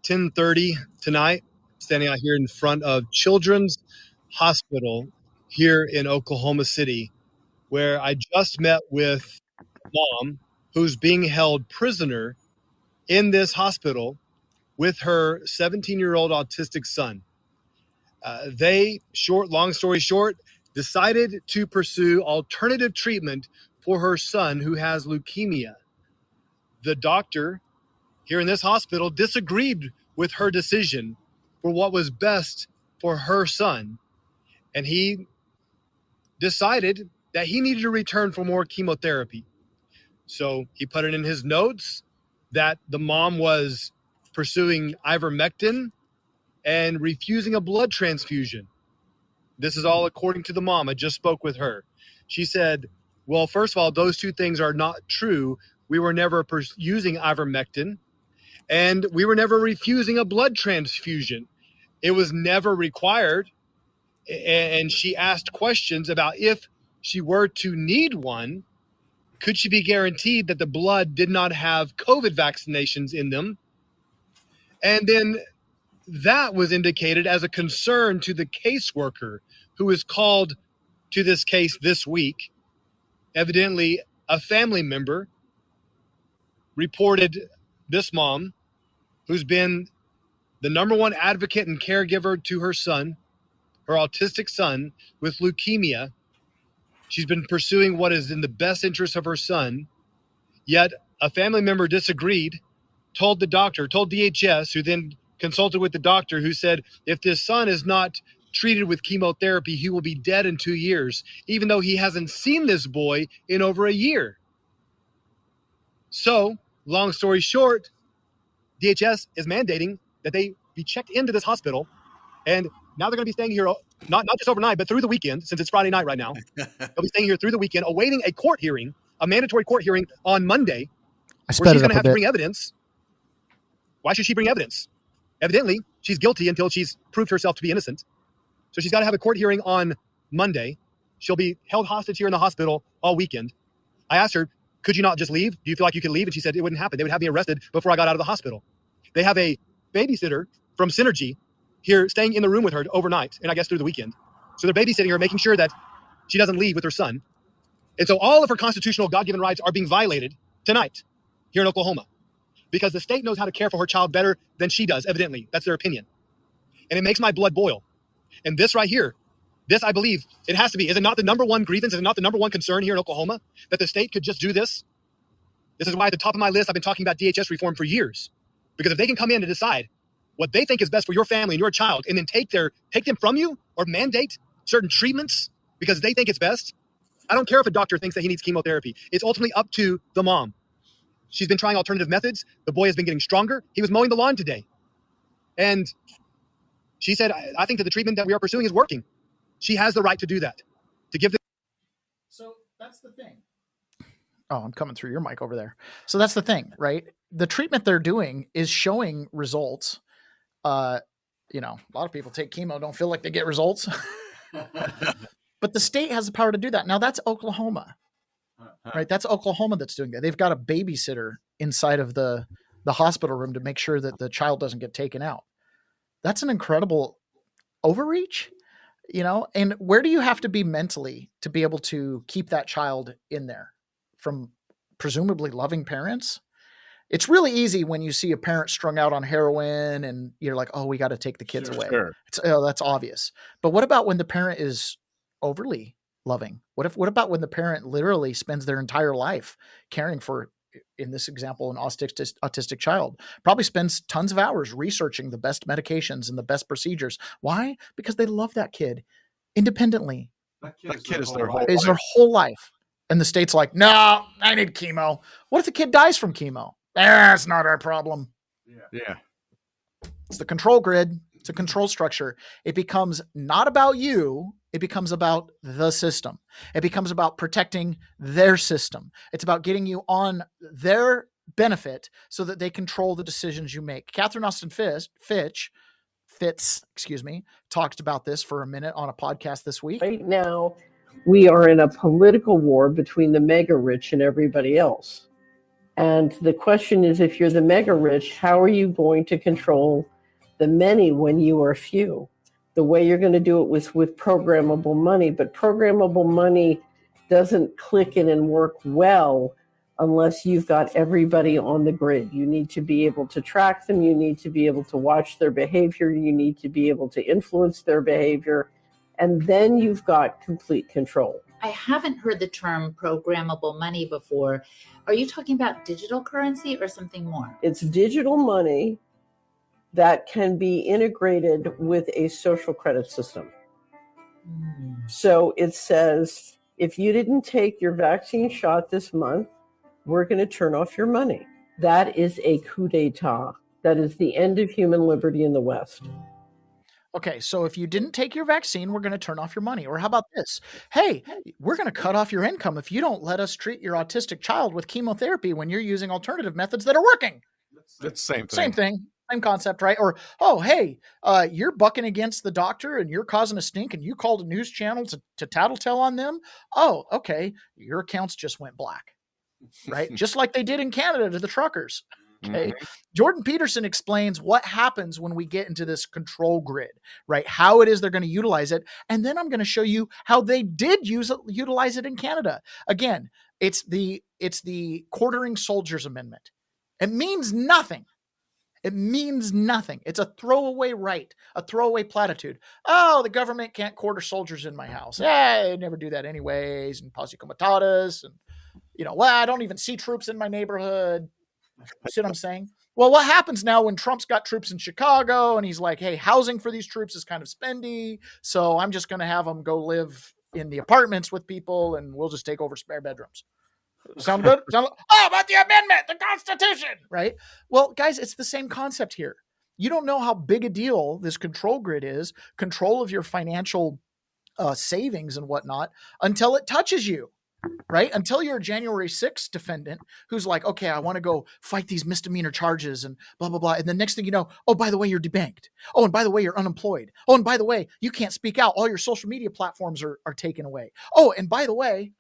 10:30 tonight, standing out here in front of Children's Hospital here in Oklahoma City, where I just met with mom who's being held prisoner in this hospital with her 17-year-old autistic son. Long story short, decided to pursue alternative treatment for her son who has leukemia. The doctor here in this hospital disagreed with her decision for what was best for her son. And he decided that he needed to return for more chemotherapy. So he put it in his notes that the mom was pursuing ivermectin and refusing a blood transfusion. This is all according to the mom. I just spoke with her. She said, well, first of all, those two things are not true. We were never using ivermectin, and we were never refusing a blood transfusion. It was never required. And she asked questions about if she were to need one, could she be guaranteed that the blood did not have COVID vaccinations in them? And then that was indicated as a concern to the caseworker who was called to this case this week. Evidently, a family member reported this mom, who's been the number one advocate and caregiver to her son, her autistic son with leukemia. She's been pursuing what is in the best interest of her son, yet a family member disagreed, told DHS, who then consulted with the doctor, who said, if this son is not treated with chemotherapy, he will be dead in 2 years, even though he hasn't seen this boy in over a year. So, long story short, DHS is mandating that they be checked into this hospital, and now they're going to be staying here not just overnight, but through the weekend, since it's Friday night right now. They'll be staying here through the weekend, awaiting a court hearing, a mandatory court hearing on Monday, where she's going to have to bring evidence. Why should she bring evidence? Evidently, she's guilty until she's proved herself to be innocent. So she's got to have a court hearing on Monday. She'll be held hostage here in the hospital all weekend. I asked her, could you not just leave? Do you feel like you could leave? And she said it wouldn't happen. They would have me arrested before I got out of the hospital. They have a babysitter from Synergy here staying in the room with her overnight, and I guess through the weekend. So they're babysitting her, making sure that she doesn't leave with her son. And so all of her constitutional God-given rights are being violated tonight here in Oklahoma because the state knows how to care for her child better than she does, evidently. That's their opinion. And it makes my blood boil. And this right here, this, I believe, it has to be. Is it not the number one grievance? Is it not the number one concern here in Oklahoma that the state could just do this? This is why at the top of my list, I've been talking about DHS reform for years. Because if they can come in and decide what they think is best for your family and your child, and then take them from you or mandate certain treatments because they think it's best, I don't care if a doctor thinks that he needs chemotherapy. It's ultimately up to the mom. She's been trying alternative methods. The boy has been getting stronger. He was mowing the lawn today. And she said, I think that the treatment that we are pursuing is working. She has the right to do that, to give them. So that's the thing. Oh, I'm coming through your mic over there. So that's the thing, right? The treatment they're doing is showing results. A lot of people take chemo, don't feel like they get results. But the state has the power to do that. Now that's Oklahoma, right? That's Oklahoma that's doing that. They've got a babysitter inside of the hospital room to make sure that the child doesn't get taken out. That's an incredible overreach, and where do you have to be mentally to be able to keep that child in there from presumably loving parents? It's really easy when you see a parent strung out on heroin and you're like, oh, we got to take the kids away. Sure. That's obvious. But what about when the parent is overly loving? What about when the parent literally spends their entire life caring for, in this example, an autistic child, probably spends tons of hours researching the best medications and the best procedures. Why? Because they love that kid independently. That kid is their whole life. And the state's like, no, I need chemo. What if the kid dies from chemo? That's not our problem. Yeah. It's the control grid. It's a control structure. It becomes not about you. It becomes about the system. It becomes about protecting their system. It's about getting you on their benefit so that they control the decisions you make. Catherine Austin Fitts, talked about this for a minute on a podcast this week. Right now, we are in a political war between the mega rich and everybody else. And the question is, if you're the mega rich, how are you going to control the many when you are few? The way you're going to do it was with programmable money, but programmable money doesn't click in and work well unless you've got everybody on the grid. You need to be able to track them. You need to be able to watch their behavior. You need to be able to influence their behavior. And then you've got complete control. I haven't heard the term programmable money before. Are you talking about digital currency or something more? It's digital money that can be integrated with a social credit system. So it says, if you didn't take your vaccine shot this month, we're going to turn off your money. That is a coup d'etat. That is the end of human liberty in the West. Okay, so if you didn't take your vaccine, we're going to turn off your money. Or how about this? Hey, we're going to cut off your income if you don't let us treat your autistic child with chemotherapy when you're using alternative methods that are working. It's the same thing. Same thing. Same concept, right? Or, oh, hey, you're bucking against the doctor and you're causing a stink and you called a news channel to tattletale on them. Oh, okay. Your accounts just went black, right? Just like they did in Canada to the truckers. Okay. Mm-hmm. Jordan Peterson explains what happens when we get into this control grid, right? How it is they're going to utilize it. And then I'm going to show you how they did utilize it in Canada. Again, it's the quartering soldiers amendment. It means nothing. It means nothing. It's a throwaway right, a throwaway platitude. Oh, the government can't quarter soldiers in my house. I never do that anyways. And posse comitatus. And, I don't even see troops in my neighborhood. See what I'm saying? Well, what happens now when Trump's got troops in Chicago and he's like, hey, housing for these troops is kind of spendy. So I'm just going to have them go live in the apartments with people and we'll just take over spare bedrooms. Sound good? About the amendment, the Constitution, right? Well, guys, it's the same concept here. You don't know how big a deal this control grid is, control of your financial savings and whatnot, until it touches you, right? Until you're a January 6th defendant who's like, okay, I want to go fight these misdemeanor charges and blah, blah, blah. And the next thing you know, oh, by the way, you're debanked. Oh, and by the way, you're unemployed. Oh, and by the way, you can't speak out. All your social media platforms are taken away. Oh, and by the way,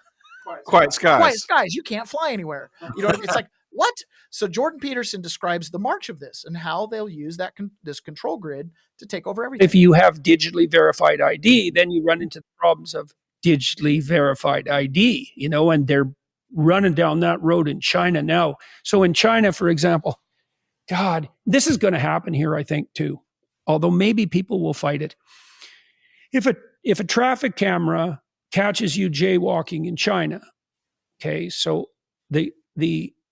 Quiet skies. You can't fly anywhere. It's like, what? So Jordan Peterson describes the march of this and how they'll use this control grid to take over everything. If you have digitally verified ID, then you run into the problems of digitally verified ID, and they're running down that road in China now. So in China, for example, God, this is going to happen here, I think, too, although maybe people will fight it. If a traffic camera catches you jaywalking in China, okay, so the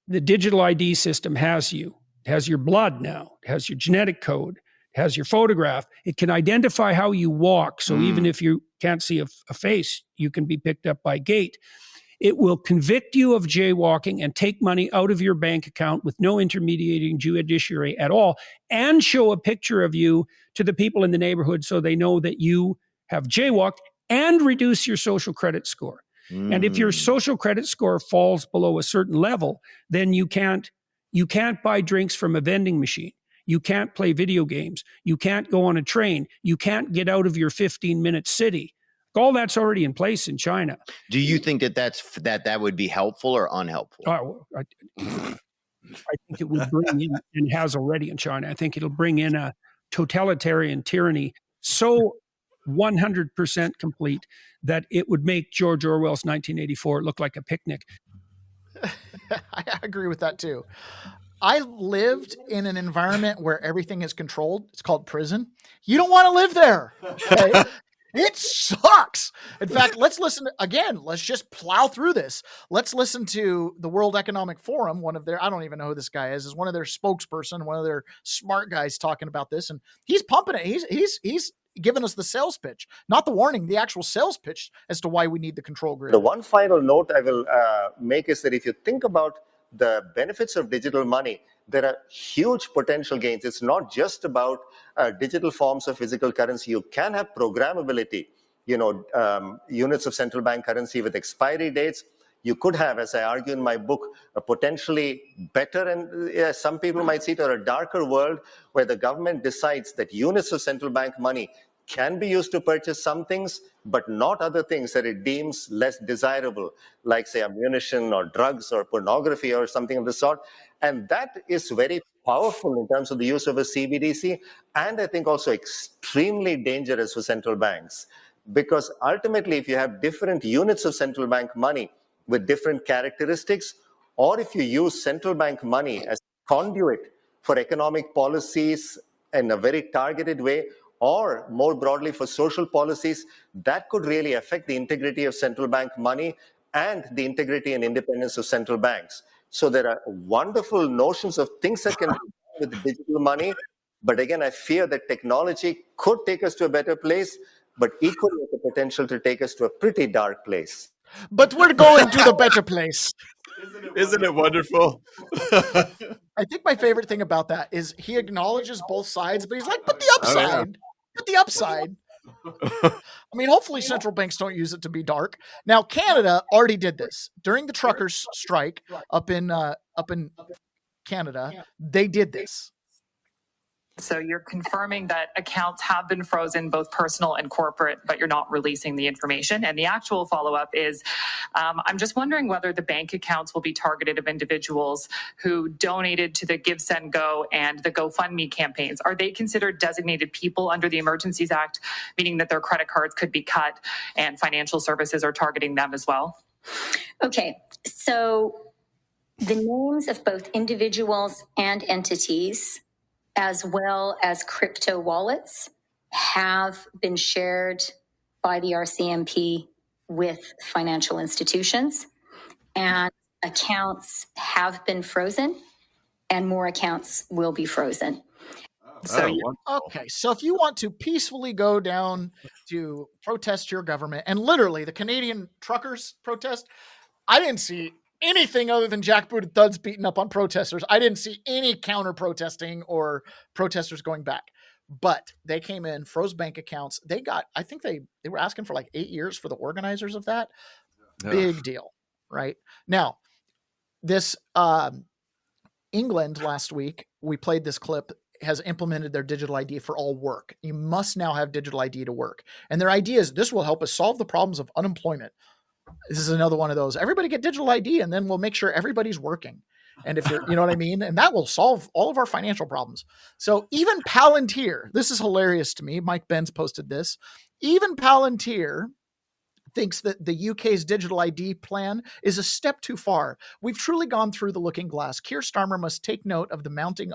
digital ID system has you. It has your blood now. It has your genetic code. It has your photograph. It can identify how you walk. So even if you can't see a face, you can be picked up by gait. It will convict you of jaywalking and take money out of your bank account with no intermediating judiciary at all, and show a picture of you to the people in the neighborhood so they know that you have jaywalked, and reduce your social credit score. And if your social credit score falls below a certain level, then you can't buy drinks from a vending machine. You can't play video games. You can't go on a train. You can't get out of your 15-minute city. All that's already in place in China. Do you think that would be helpful or unhelpful? I think it would bring in, and has already in China, I think it'll bring in a totalitarian tyranny so 100% complete that it would make George Orwell's 1984 look like a picnic. I agree with that too. I lived in an environment where everything is controlled. It's called prison. You don't want to live there. Okay? It sucks. In fact, let's listen again. Let's just plow through this. Let's listen to the World Economic Forum. One of their, I don't even know who this guy is one of their spokesperson, one of their smart guys talking about this. And he's pumping it. He's giving us the sales pitch, not the warning, the actual sales pitch as to why we need the control grid. The one final note I will make is that if you think about the benefits of digital money, there are huge potential gains. It's not just about digital forms of physical currency. You can have programmability, units of central bank currency with expiry dates. You could have, as I argue in my book, a potentially better and some people might see it, or a darker world where the government decides that units of central bank money can be used to purchase some things, but not other things that it deems less desirable, like, say, ammunition or drugs or pornography or something of the sort. And that is very powerful in terms of the use of a CBDC, and I think also extremely dangerous for central banks. Because ultimately, if you have different units of central bank money with different characteristics, or if you use central bank money as a conduit for economic policies in a very targeted way, or more broadly for social policies, that could really affect the integrity of central bank money and the integrity and independence of central banks. So there are wonderful notions of things that can be done with digital money. But again, I fear that technology could take us to a better place, but equally has the potential to take us to a pretty dark place. But we're going to the better place. Isn't it wonderful? I think my favorite thing about that is he acknowledges both sides, but he's like, but the upside. Oh, yeah. But the upside. I mean, hopefully central banks don't use it to be dark. Now, Canada already did this during the truckers' strike up in Canada. They did this. So you're confirming that accounts have been frozen, both personal and corporate, but you're not releasing the information. And the actual follow-up is, I'm just wondering whether the bank accounts will be targeted of individuals who donated to the Give, Send, Go and the GoFundMe campaigns. Are they considered designated people under the Emergencies Act, meaning that their credit cards could be cut and financial services are targeting them as well? Okay, so the names of both individuals and entities, as well as crypto wallets, have been shared by the RCMP with financial institutions, and accounts have been frozen, and more accounts will be frozen. So if you want to peacefully go down to protest your government, and literally the Canadian truckers protest, I didn't see anything other than jackbooted thuds beating up on protesters. I didn't see any counter protesting or protesters going back. But they came in, froze bank accounts. They got, I think they were asking for like 8 years for the organizers of that. Big deal, right? Now, this England last week, we played this clip, has implemented their digital ID for all work. You must now have digital ID to work. And their idea is this will help us solve the problems of unemployment. This is another one of those. Everybody get digital ID, and then we'll make sure everybody's working. And if you're, you know what I mean? And that will solve all of our financial problems. So even Palantir, this is hilarious to me. Mike Benz posted this. Even Palantir thinks that the UK's digital ID plan is a step too far. We've truly gone through the looking glass. Keir Starmer must take note of the mounting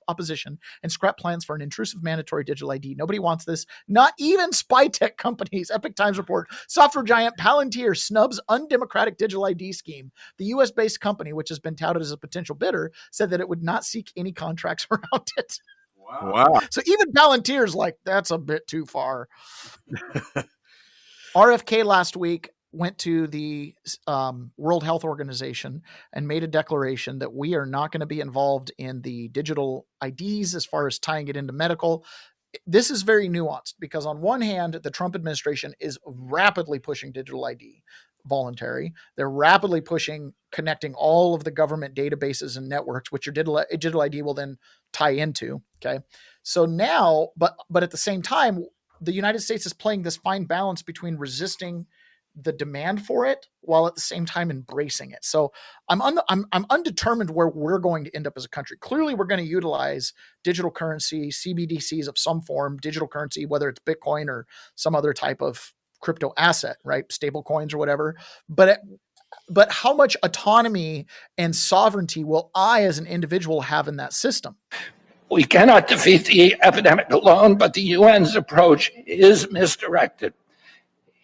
opposition and scrap plans for an intrusive mandatory digital ID. Nobody wants this. Not even spy tech companies. Epic Times report. Software giant Palantir snubs undemocratic digital ID scheme. The US-based company, which has been touted as a potential bidder, said that it would not seek any contracts around it. Wow. So even Palantir's like, that's a bit too far. RFK last week went to the World Health Organization and made a declaration that we are not going to be involved in the digital IDs as far as tying it into medical. This is very nuanced because on one hand, the Trump administration is rapidly pushing digital ID. voluntary. They're rapidly pushing connecting all of the government databases and networks, which your digital ID will then tie into. Okay. So now, but at the same time, the United States is playing this fine balance between resisting the demand for it while at the same time embracing it. So I'm undetermined where we're going to end up as a country. Clearly, we're going to utilize digital currency, CBDCs of some form, digital currency, whether it's Bitcoin or some other type of crypto asset, right? Stable coins or whatever. But how much autonomy and sovereignty will I as an individual have in that system? We cannot defeat the epidemic alone, but the UN's approach is misdirected.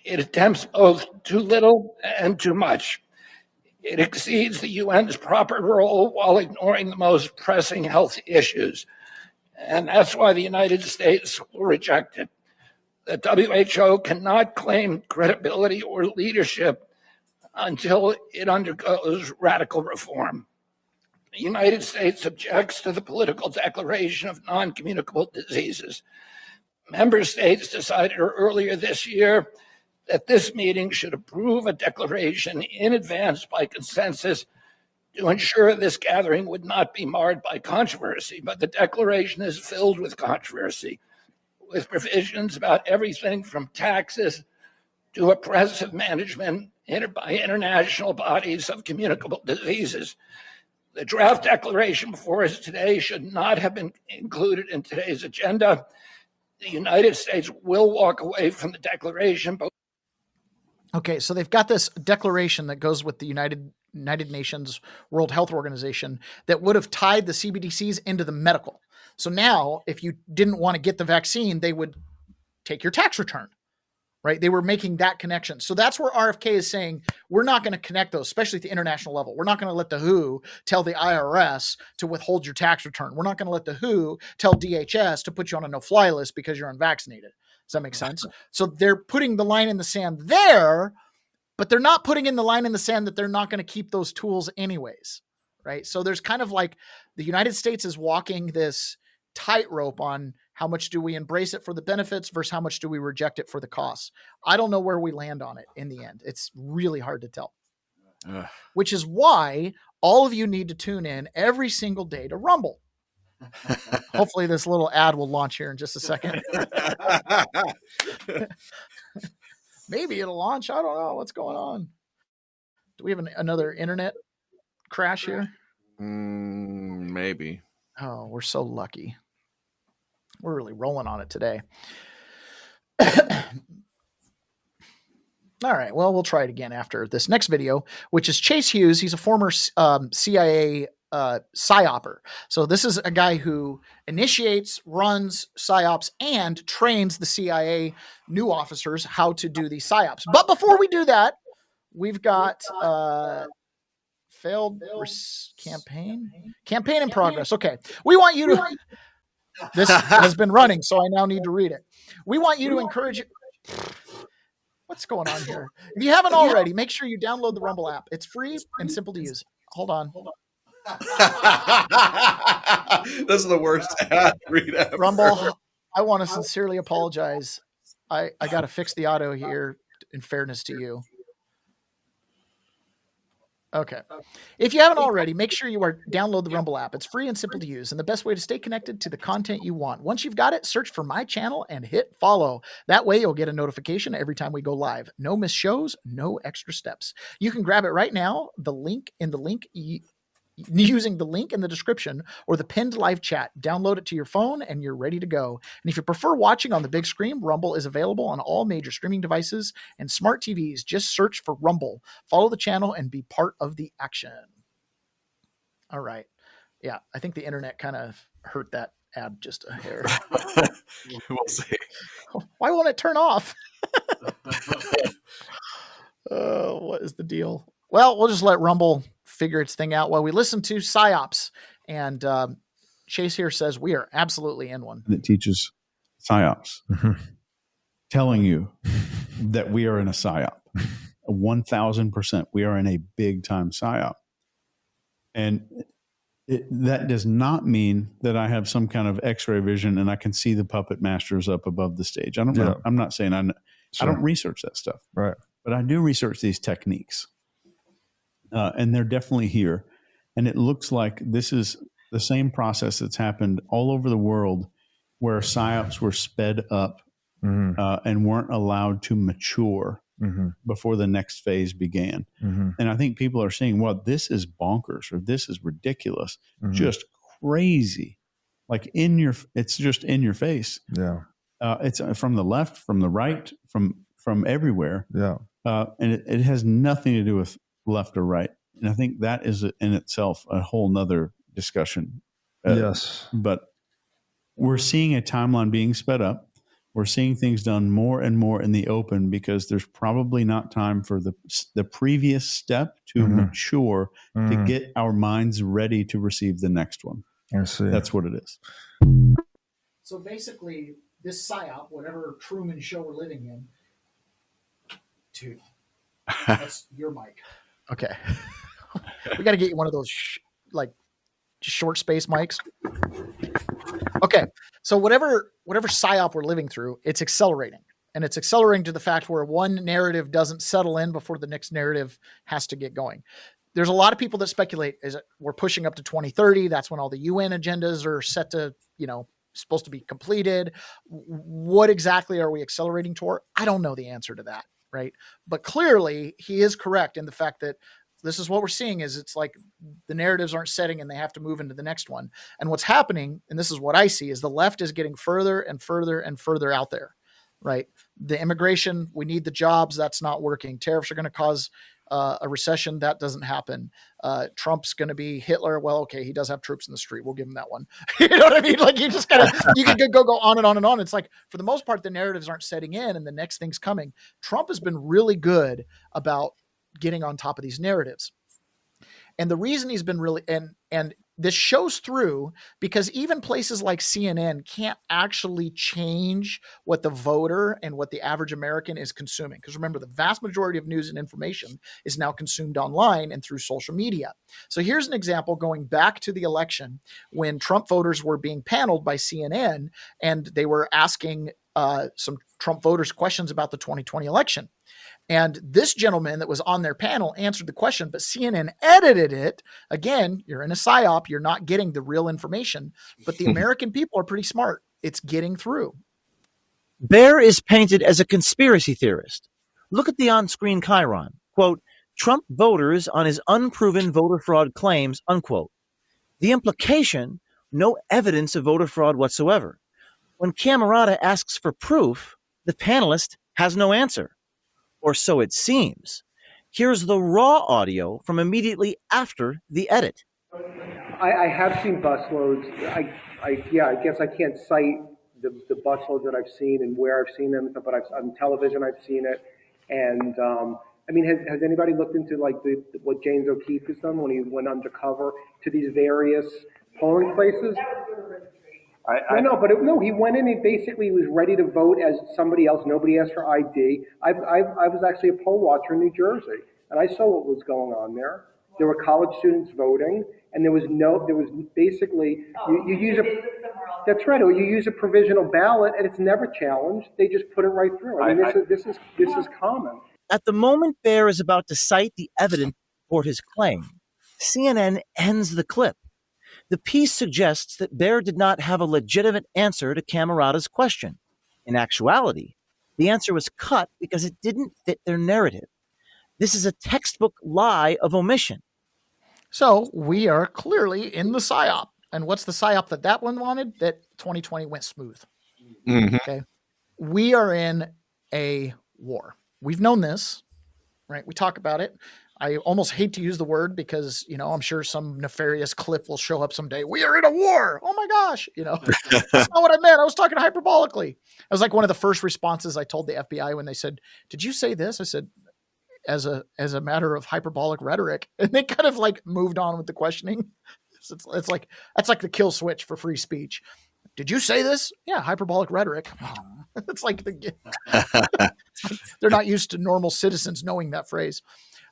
It attempts both too little and too much. It exceeds the UN's proper role while ignoring the most pressing health issues. And that's why the United States will reject it. The WHO cannot claim credibility or leadership until it undergoes radical reform. The United States objects to the political declaration of non-communicable diseases. Member states decided earlier this year that this meeting should approve a declaration in advance by consensus to ensure this gathering would not be marred by controversy. But the declaration is filled with controversy, with provisions about everything from taxes to oppressive management by international bodies of communicable diseases. The draft declaration before us today should not have been included in today's agenda. The United States will walk away from the declaration. Okay, so they've got this declaration that goes with the United Nations World Health Organization that would have tied the CBDCs into the medical. So now, if you didn't want to get the vaccine, they would take your tax return, right? They were making that connection. So that's where RFK is saying, we're not going to connect those, especially at the international level. We're not going to let the WHO tell the IRS to withhold your tax return. We're not going to let the WHO tell DHS to put you on a no-fly list because you're unvaccinated. Does that make sense? So they're putting the line in the sand there, but they're not putting in the line in the sand that they're not going to keep those tools anyways, right? So there's kind of like the United States is walking this tightrope on how much do we embrace it for the benefits versus how much do we reject it for the costs. I don't know where we land on it in the end. It's really hard to tell, which is why all of you need to tune in every single day to Rumble. Hopefully this little ad will launch here in just a second. Maybe it'll launch. I don't know what's going on. Do we have another internet crash here? Maybe. Oh, we're so lucky. We're really rolling on it today. All right. Well, we'll try it again after this next video, which is Chase Hughes. He's a former CIA PSYOPer. So this is a guy who initiates, runs PSYOPs, and trains the CIA new officers how to do these PSYOPs. But before we do that, we've got failed campaign in progress. Okay. We want you to, this has been running, so I now need to read it. We want you to encourage it. What's going on here? If you haven't already, make sure you download the Rumble app. It's free and simple to use. Hold on. This is the worst ad read ever. Rumble, I want to sincerely apologize. I got to fix the audio here in fairness to you. Okay. If you haven't already, make sure you download the Rumble app. It's free and simple to use, and the best way to stay connected to the content you want. Once you've got it, search for my channel and hit follow. That way you'll get a notification every time we go live. No missed shows, no extra steps. You can grab it right now, using the link in the description or the pinned live chat. Download it to your phone and you're ready to go. And if you prefer watching on the big screen, Rumble is available on all major streaming devices and smart TVs. Just search for Rumble, follow the channel, and be part of the action. All right. Yeah, I think the internet kind of hurt that ad just a hair. We'll see. Why won't it turn off? What is the deal? Well, we'll just let Rumble figure its thing out while we listen to PSYOPs. And Chase here says we are absolutely in one. That teaches PSYOPs, telling you that we are in a PSYOP. 1,000%. We are in a big time PSYOP. And that does not mean that I have some kind of X-ray vision and I can see the puppet masters up above the stage. I'm not saying I don't research that stuff. Right. but I do research these techniques, and they're definitely here. And it looks like this is the same process that's happened all over the world, where psyops were sped up and weren't allowed to mature before the next phase began. And I think people are saying, well, this is bonkers, or this is ridiculous, just crazy. Like it's just in your face. Yeah. It's from the left, from the right, from everywhere. Yeah. And it has nothing to do with left or right. And I think that is in itself a whole nother discussion. Yes. But we're seeing a timeline being sped up. We're seeing things done more and more in the open because there's probably not time for the previous step to mature to get our minds ready to receive the next one. I see. That's what it is. So basically, this psyop, whatever Truman show we're living in, dude, that's your mic. Okay. We got to get you one of those short space mics. Okay. So whatever psyop we're living through, it's accelerating. And it's accelerating to the fact where one narrative doesn't settle in before the next narrative has to get going. There's a lot of people that speculate is that we're pushing up to 2030. That's when all the UN agendas are set to, supposed to be completed. What exactly are we accelerating toward? I don't know the answer to that, right? But clearly he is correct in the fact that this is what we're seeing is it's like the narratives aren't setting and they have to move into the next one. And what's happening, and this is what I see, is the left is getting further and further and further out there, right? The immigration, we need the jobs. That's not working. Tariffs are going to cause a recession. That doesn't happen. Trump's going to be Hitler. Well, okay, he does have troops in the street. We'll give him that one. You know what I mean? Like you just gotta, you can go on and on and on. It's like, for the most part, the narratives aren't setting in and the next thing's coming. Trump has been really good about getting on top of these narratives. And the reason he's been really, and this shows through because even places like CNN can't actually change what the voter and what the average American is consuming. Because remember, the vast majority of news and information is now consumed online and through social media. So here's an example going back to the election when Trump voters were being paneled by CNN and they were asking some Trump voters questions about the 2020 election. And this gentleman that was on their panel answered the question, but CNN edited it. Again, you're in a psyop. You're not getting the real information, but the American people are pretty smart. It's getting through. Bear is painted as a conspiracy theorist. Look at the on-screen chyron. Quote, Trump voters on his unproven voter fraud claims, unquote. The implication, no evidence of voter fraud whatsoever. When Camerata asks for proof, the panelist has no answer. Or so it seems. Here's the raw audio from immediately after the edit. I have seen busloads. I guess I can't cite the busloads that I've seen and where I've seen them, but on television I've seen it. And I mean, has anybody looked into like what James O'Keefe has done when he went undercover to these various polling places? He went in. He basically was ready to vote as somebody else. Nobody asked for ID. I was actually a poll watcher in New Jersey, and I saw what was going on there. There were college students voting, and there was basically you use that's right. Or you use a provisional ballot, and it's never challenged. They just put it right through. I mean, this is common. At the moment Bear is about to cite the evidence for his claim, CNN ends the clip. The piece suggests that Bear did not have a legitimate answer to Camerata's question. In actuality, the answer was cut because it didn't fit their narrative. This is a textbook lie of omission. So we are clearly in the psyop. And what's the psyop that one wanted? That 2020 went smooth. Okay. We are in a war. We've known this, right? We talk about it. I almost hate to use the word because, I'm sure some nefarious clip will show up someday. We are in a war. Oh my gosh. That's not what I meant. I was talking hyperbolically. I was like one of the first responses I told the FBI when they said, did you say this? I said, as a matter of hyperbolic rhetoric. And they kind of like moved on with the questioning. It's like, that's like the kill switch for free speech. Did you say this? Yeah. Hyperbolic rhetoric. It's like they're not used to normal citizens knowing that phrase.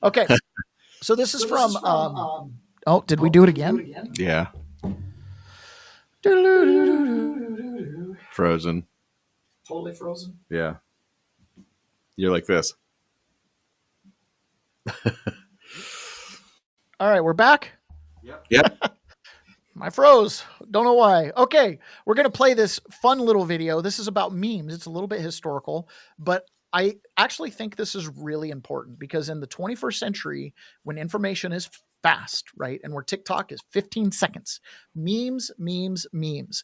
Okay, so this is from did we do it again? Yeah. Frozen. Totally frozen. Yeah. You're like this. All right, we're back. Yep. I froze. Don't know why. Okay, we're going to play this fun little video. This is about memes. It's a little bit historical, but I actually think this is really important because in the 21st century, when information is fast, right, and where TikTok is 15 seconds, memes.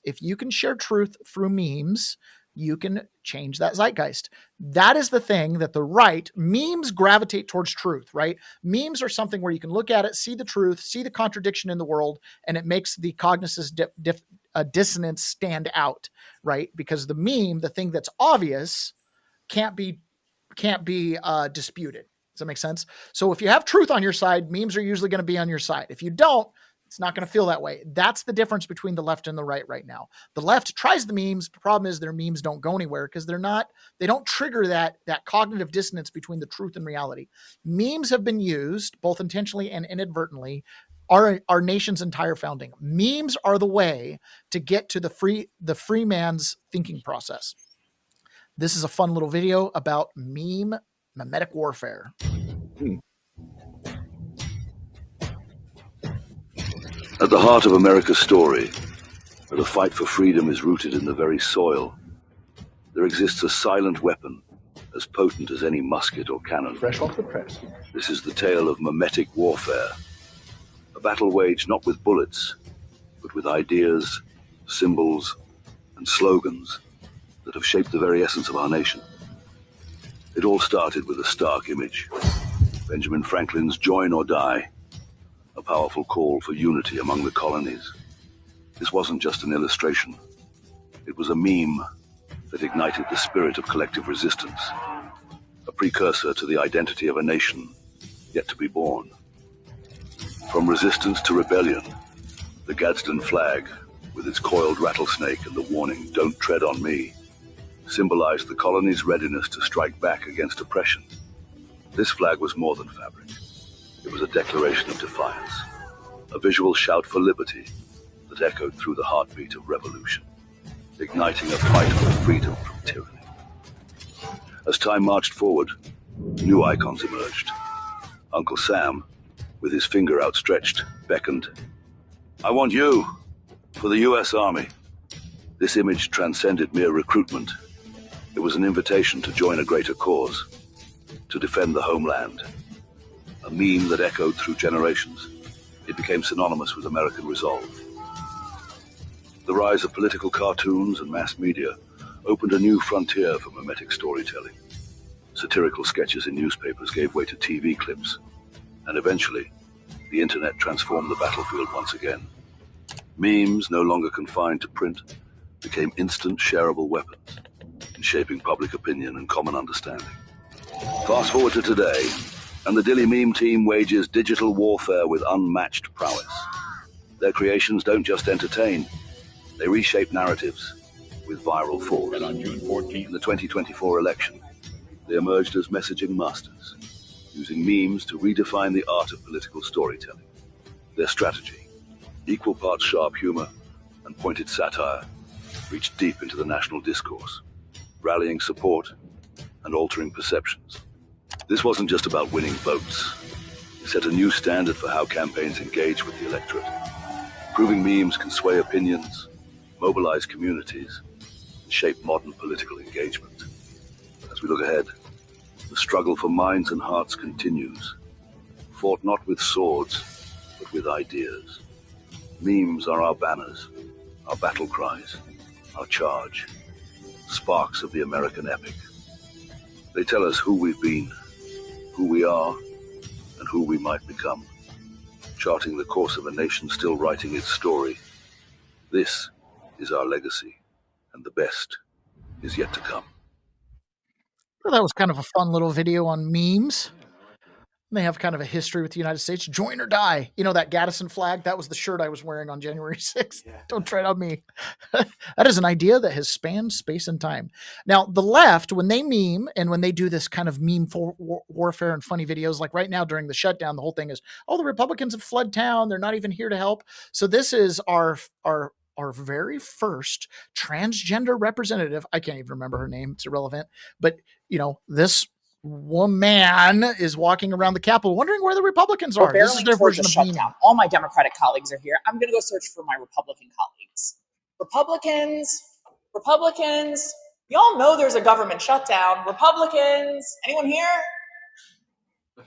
If you can share truth through memes, you can change that zeitgeist. That is the thing that the right, memes gravitate towards truth, right? Memes are something where you can look at it, see the truth, see the contradiction in the world, and it makes the cognitive dissonance stand out, right? Because the meme, the thing that's obvious, can't be disputed. Does that make sense? So if you have truth on your side, memes are usually going to be on your side. If you don't, it's not going to feel that way. That's the difference between the left and the right now. The left tries the memes. The problem is their memes don't go anywhere because they don't trigger that cognitive dissonance between the truth and reality. Memes have been used both intentionally and inadvertently our nation's entire founding. Memes are the way to get to the free man's thinking process. This is a fun little video about memetic warfare. At the heart of America's story, where the fight for freedom is rooted in the very soil, there exists a silent weapon as potent as any musket or cannon. Fresh off the press. This is the tale of memetic warfare, a battle waged not with bullets, but with ideas, symbols, and slogans that have shaped the very essence of our nation. It all started with a stark image, Benjamin Franklin's "Join or Die," a powerful call for unity among the colonies. This wasn't just an illustration. It was a meme that ignited the spirit of collective resistance, a precursor to the identity of a nation yet to be born. From resistance to rebellion, the Gadsden flag, with its coiled rattlesnake and the warning, "Don't tread on me," symbolized the colony's readiness to strike back against oppression. This flag was more than fabric. It was a declaration of defiance, a visual shout for liberty that echoed through the heartbeat of revolution, igniting a fight for freedom from tyranny. As time marched forward, new icons emerged. Uncle Sam, with his finger outstretched, beckoned, "I want you for the U.S. Army." This image transcended mere recruitment. It was an invitation to join a greater cause, to defend the homeland. A meme that echoed through generations. It became synonymous with American resolve. The rise of political cartoons and mass media opened a new frontier for memetic storytelling. Satirical sketches in newspapers gave way to TV clips, and eventually, the internet transformed the battlefield once again. Memes, no longer confined to print, became instant shareable weapons in shaping public opinion and common understanding. Fast forward to today, and the Dilly Meme team wages digital warfare with unmatched prowess. Their creations don't just entertain, they reshape narratives with viral force. And on June 14th, in the 2024 election, they emerged as messaging masters, using memes to redefine the art of political storytelling. Their strategy, equal parts sharp humor and pointed satire, reached deep into the national discourse, rallying support and altering perceptions. This wasn't just about winning votes. It set a new standard for how campaigns engage with the electorate, proving memes can sway opinions, mobilize communities, and shape modern political engagement. As we look ahead, the struggle for minds and hearts continues, fought not with swords, but with ideas. Memes are our banners, our battle cries, our charge, sparks of the American epic. They tell us who we've been, who we are, and who we might become, charting the course of a nation still writing its story. This is our legacy, and the best is yet to come. Well, that was kind of a fun little video on memes. They have kind of a history with the United States. Join or die. You know, that Gadsden flag, that was the shirt I was wearing on January 6th. Yeah. Don't tread on me. That is an idea that has spanned space and time. Now, the left, when they meme and when they do this kind of meme warfare and funny videos, like right now during the shutdown, the whole thing is, oh, the Republicans have fled town. They're not even here to help. So this is our very first transgender representative. I can't even remember her name. It's irrelevant. But, you know, this woman is walking around the Capitol wondering where the Republicans are. This is their version of shutdown. All my Democratic colleagues are here. I'm going to go search for my Republican colleagues. Republicans, y'all know there's a government shutdown. Republicans, anyone here? Is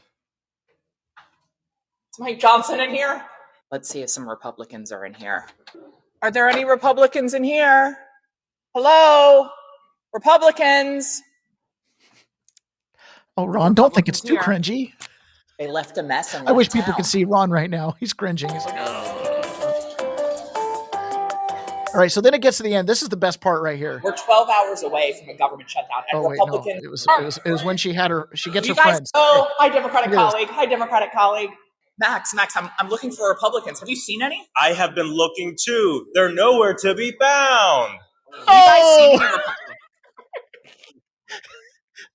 Mike Johnson in here? Let's see if some Republicans are in here. Are there any Republicans in here? Hello? Republicans? Oh, Ron, don't think it's too cringy. They left a mess. I wish people could see Ron right now. He's cringing. He's like, all right, so then it gets to the end. This is the best part right here. We're 12 hours away from a government shutdown. And Republicans. No. It was when she gets her guys friends. Know, hi, Democratic colleague. Hi, Democratic colleague. Max, I'm looking for Republicans. Have you seen any? I have been looking too. They're nowhere to be found. You guys seen any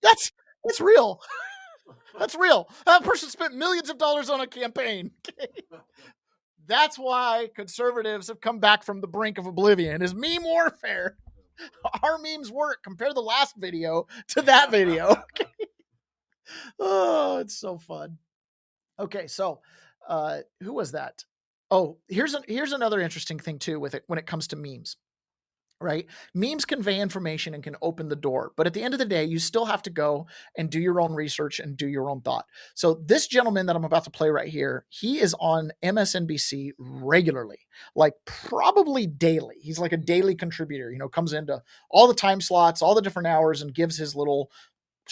That's real. That's real. That person spent millions of dollars on a campaign. That's why conservatives have come back from the brink of oblivion, is meme warfare. Our memes work. Compare the last video to that video. Oh, it's so fun. Okay, so who was that? Oh, here's another interesting thing too with it when it comes to memes. Right? Memes convey information and can open the door. But at the end of the day, you still have to go and do your own research and do your own thought. So this gentleman that I'm about to play right here, he is on MSNBC regularly, like probably daily. He's like a daily contributor, comes into all the time slots, all the different hours, and gives his little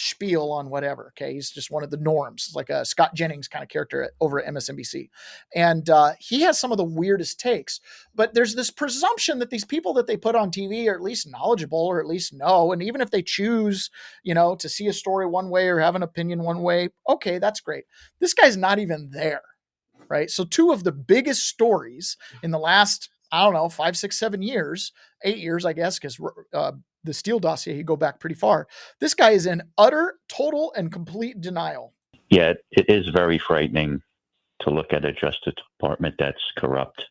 spiel on whatever. Okay. He's just one of the norms. It's like a Scott Jennings kind of character over at MSNBC. And he has some of the weirdest takes, but there's this presumption that these people that they put on TV are at least knowledgeable or at least know. And even if they choose, to see a story one way or have an opinion one way, okay, that's great. This guy's not even there. Right. So two of the biggest stories in the last, 5, 6, 7 years, 8 years, I guess, because the Steele dossier, you go back pretty far. This guy is in utter, total, and complete denial. Yeah, it is very frightening to look at a Justice Department that's corrupt.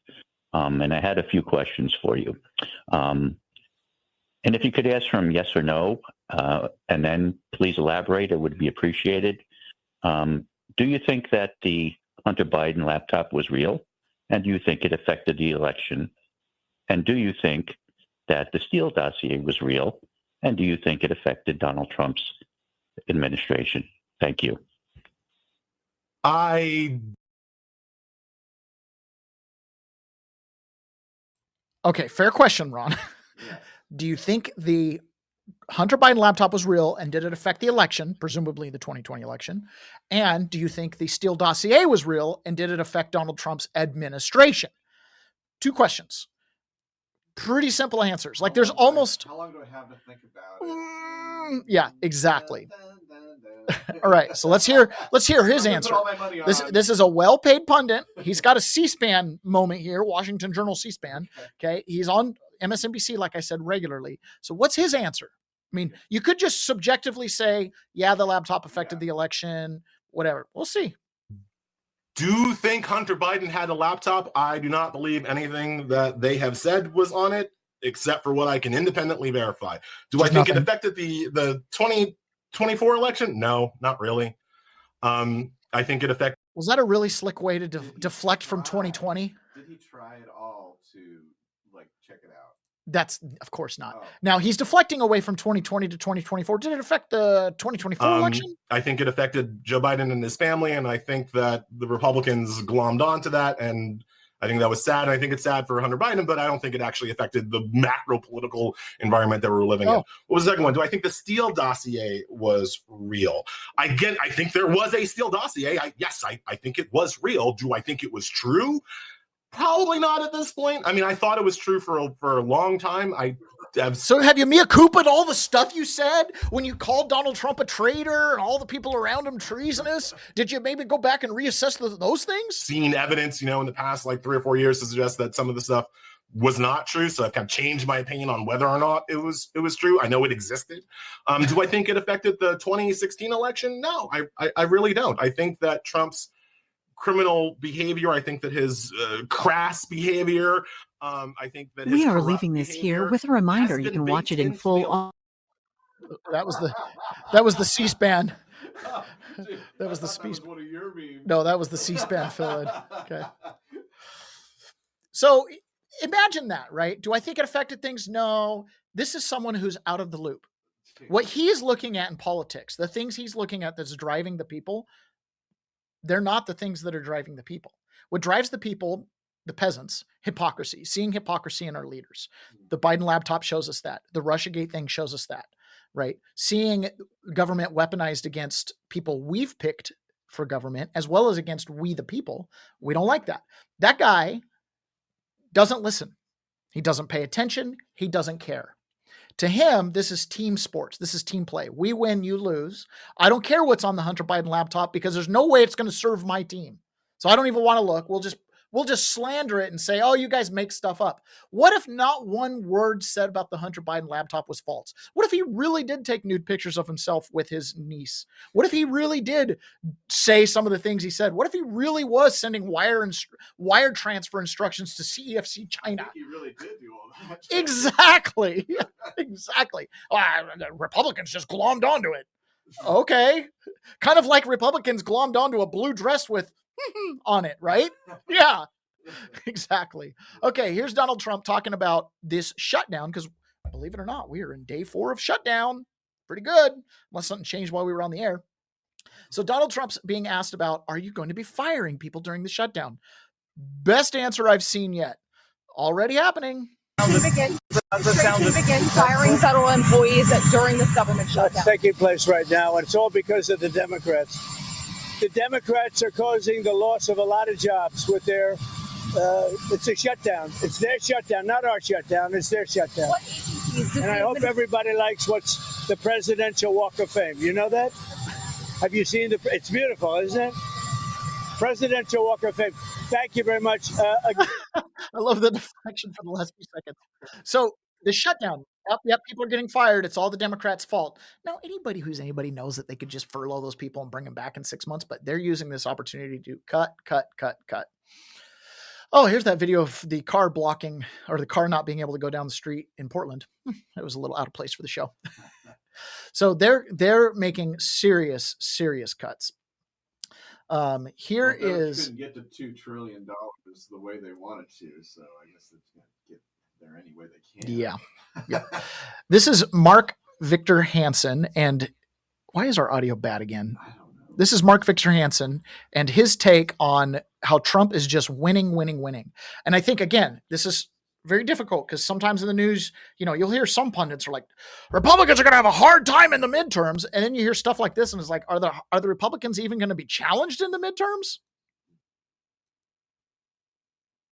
And I had a few questions for you. And if you could answer them yes or no, and then please elaborate, it would be appreciated. Do you think that the Hunter Biden laptop was real? And do you think it affected the election? And do you think that the Steele dossier was real? And do you think it affected Donald Trump's administration? Thank you. Okay, fair question, Ron. Do you think the Hunter Biden laptop was real and did it affect the election, presumably the 2020 election? And do you think the Steele dossier was real and did it affect Donald Trump's administration? Two questions. Pretty simple answers. Like there's almost... How long do I have to think about it? Yeah, exactly. All right, so let's hear his answer. This is a well-paid pundit. He's got a C-SPAN moment here, Washington Journal C-SPAN. Okay, he's on MSNBC, like I said, regularly. So what's his answer? I mean, you could just subjectively say, yeah, the laptop affected the election, whatever. We'll see. Do you think Hunter Biden had a laptop? I do not believe anything that they have said was on it, except for what I can independently verify. Do I think it affected the 2024 election? No, not really. I think it affected. Was that a really slick way to deflect from 2020? Did he try at all to check it out? That's of course not. Now he's deflecting away from 2020 to 2024. Did it affect the 2024 election? I think it affected Joe Biden and his family, and I think that the Republicans glommed onto that, and I think that was sad. And I think it's sad for Hunter Biden, but I don't think it actually affected the macro political environment that we're living in. What was the second one? Do I think the Steele dossier was real? I think there was a Steele dossier. I think it was real. Do I think it was true? Probably not at this point. I mean, I thought it was true for a long time. So have you mea culpa'd all the stuff you said when you called Donald Trump a traitor and all the people around him treasonous? Did you maybe go back and reassess those things? Seen evidence, in the past 3 or 4 years to suggest that some of the stuff was not true. So I've kind of changed my opinion on whether or not it was true. I know it existed. Do I think it affected the 2016 election? No, I really don't. I think that Trump's criminal behavior, I think that his crass behavior, I think that we are leaving this here with a reminder you can watch it in full. That was the C-SPAN That was the speech. One of your memes. No, that was the C-SPAN fill-in. Okay. So imagine that, right? Do I think it affected things? No. This is someone who's out of the loop. What he's looking at in politics, the things he's looking at that's driving the people, they're not the things that are driving the people. What drives the people, the peasants, hypocrisy, seeing hypocrisy in our leaders. The Biden laptop shows us that. The Russiagate thing shows us that, right? Seeing government weaponized against people we've picked for government, as well as against we the people. We don't like that. That guy doesn't listen. He doesn't pay attention. He doesn't care. To him, this is team sports. This is team play. We win, you lose. I don't care what's on the Hunter Biden laptop because there's no way it's going to serve my team. So I don't even want to look. We'll just slander it and say, oh, you guys make stuff up. What if not one word said about the Hunter Biden laptop was false? What if he really did take nude pictures of himself with his niece? What if he really did say some of the things he said? What if he really was sending wire transfer instructions to CEFC China? He really did do all that. Exactly. Exactly. The Republicans just glommed onto it. Okay. Kind of like Republicans glommed onto a blue dress with on it, right? Yeah, exactly. Okay, here's Donald Trump talking about this shutdown, because believe it or not, we are in day 4 of shutdown. Pretty good, unless something changed while we were on the air. So Donald Trump's being asked about, are you going to be firing people during the shutdown? Best answer I've seen yet. Already happening. Begin firing federal employees during this government shutdown. That's taking place right now, and it's all because of the Democrats. The Democrats are causing the loss of a lot of jobs with their, it's a shutdown. It's their shutdown, not our shutdown. It's their shutdown. And I hope everybody likes what's the Presidential Walk of Fame. You know that? Have you seen it's beautiful, isn't it? Presidential Walk of Fame. Thank you very much. I love the deflection for the last few seconds. So the shutdown. Yep, people are getting fired. It's all the Democrats' fault. Now, anybody knows that they could just furlough those people and bring them back in 6 months, but they're using this opportunity to cut. Oh, here's that video of the car blocking, or the car not being able to go down the street in Portland. It was a little out of place for the show. So they're making serious cuts. Here is couldn't get to $2 trillion the way they wanted to, so I guess it's going to get there any way they can. Yeah. This is Mark Victor Hansen, and why is our audio bad again? I don't know. This is Mark Victor Hansen and his take on how Trump is just winning. And I think, again, this is very difficult because sometimes in the news, you'll hear some pundits are like, Republicans are going to have a hard time in the midterms. And then you hear stuff like this and it's like, are the Republicans even going to be challenged in the midterms?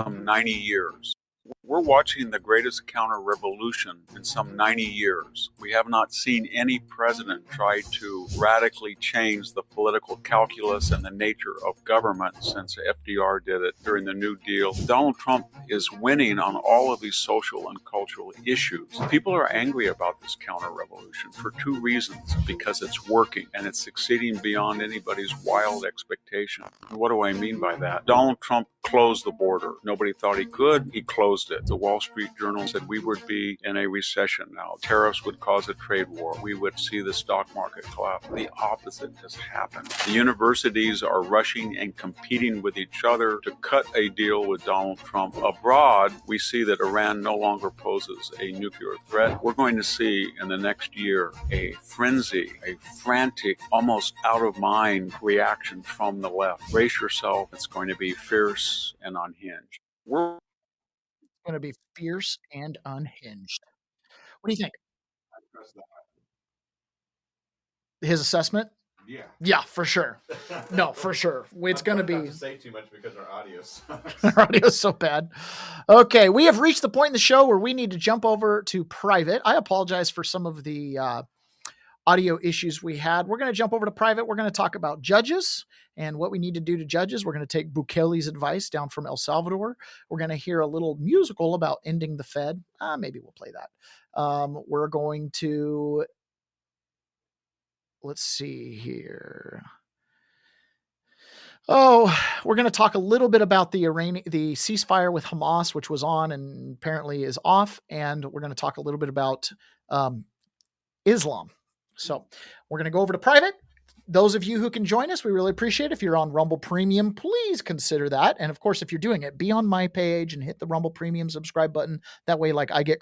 90 years. We're watching the greatest counter-revolution in some 90 years. We have not seen any president try to radically change the political calculus and the nature of government since FDR did it during the New Deal. Donald Trump is winning on all of these social and cultural issues. People are angry about this counter-revolution for 2 reasons. Because it's working and it's succeeding beyond anybody's wild expectation. And what do I mean by that? Donald Trump closed the border. Nobody thought he could. He closed it. The Wall Street Journal said we would be in a recession now. Tariffs would cause a trade war. We would see the stock market collapse. The opposite has happened. The universities are rushing and competing with each other to cut a deal with Donald Trump. Abroad, we see that Iran no longer poses a nuclear threat. We're going to see in the next year a frenzy, a frantic, almost out of mind reaction from the left. Brace yourself. It's going to be fierce and unhinged. We're going to be fierce and unhinged. What do you think? I trust that. His assessment? Yeah, for sure. No, for sure. It's going to be. Not to say too much because our audio sucks. Our audio is so bad. Okay, we have reached the point in the show where we need to jump over to private. I apologize for some of the audio issues we had. We're going to jump over to private. We're going to talk about judges and what we need to do to judges. We're going to take Bukele's advice down from El Salvador. We're going to hear a little musical about ending the Fed. Maybe we'll play that. We're going to, let's see here. We're going to talk a little bit about the ceasefire with Hamas, which was on and apparently is off. And we're going to talk a little bit about Islam. So we're going to go over to private. those of you who can join us, we really appreciate it. If you're on Rumble Premium, please consider that. And of course, if you're doing it, be on my page and hit the Rumble Premium subscribe button. That way, like, I get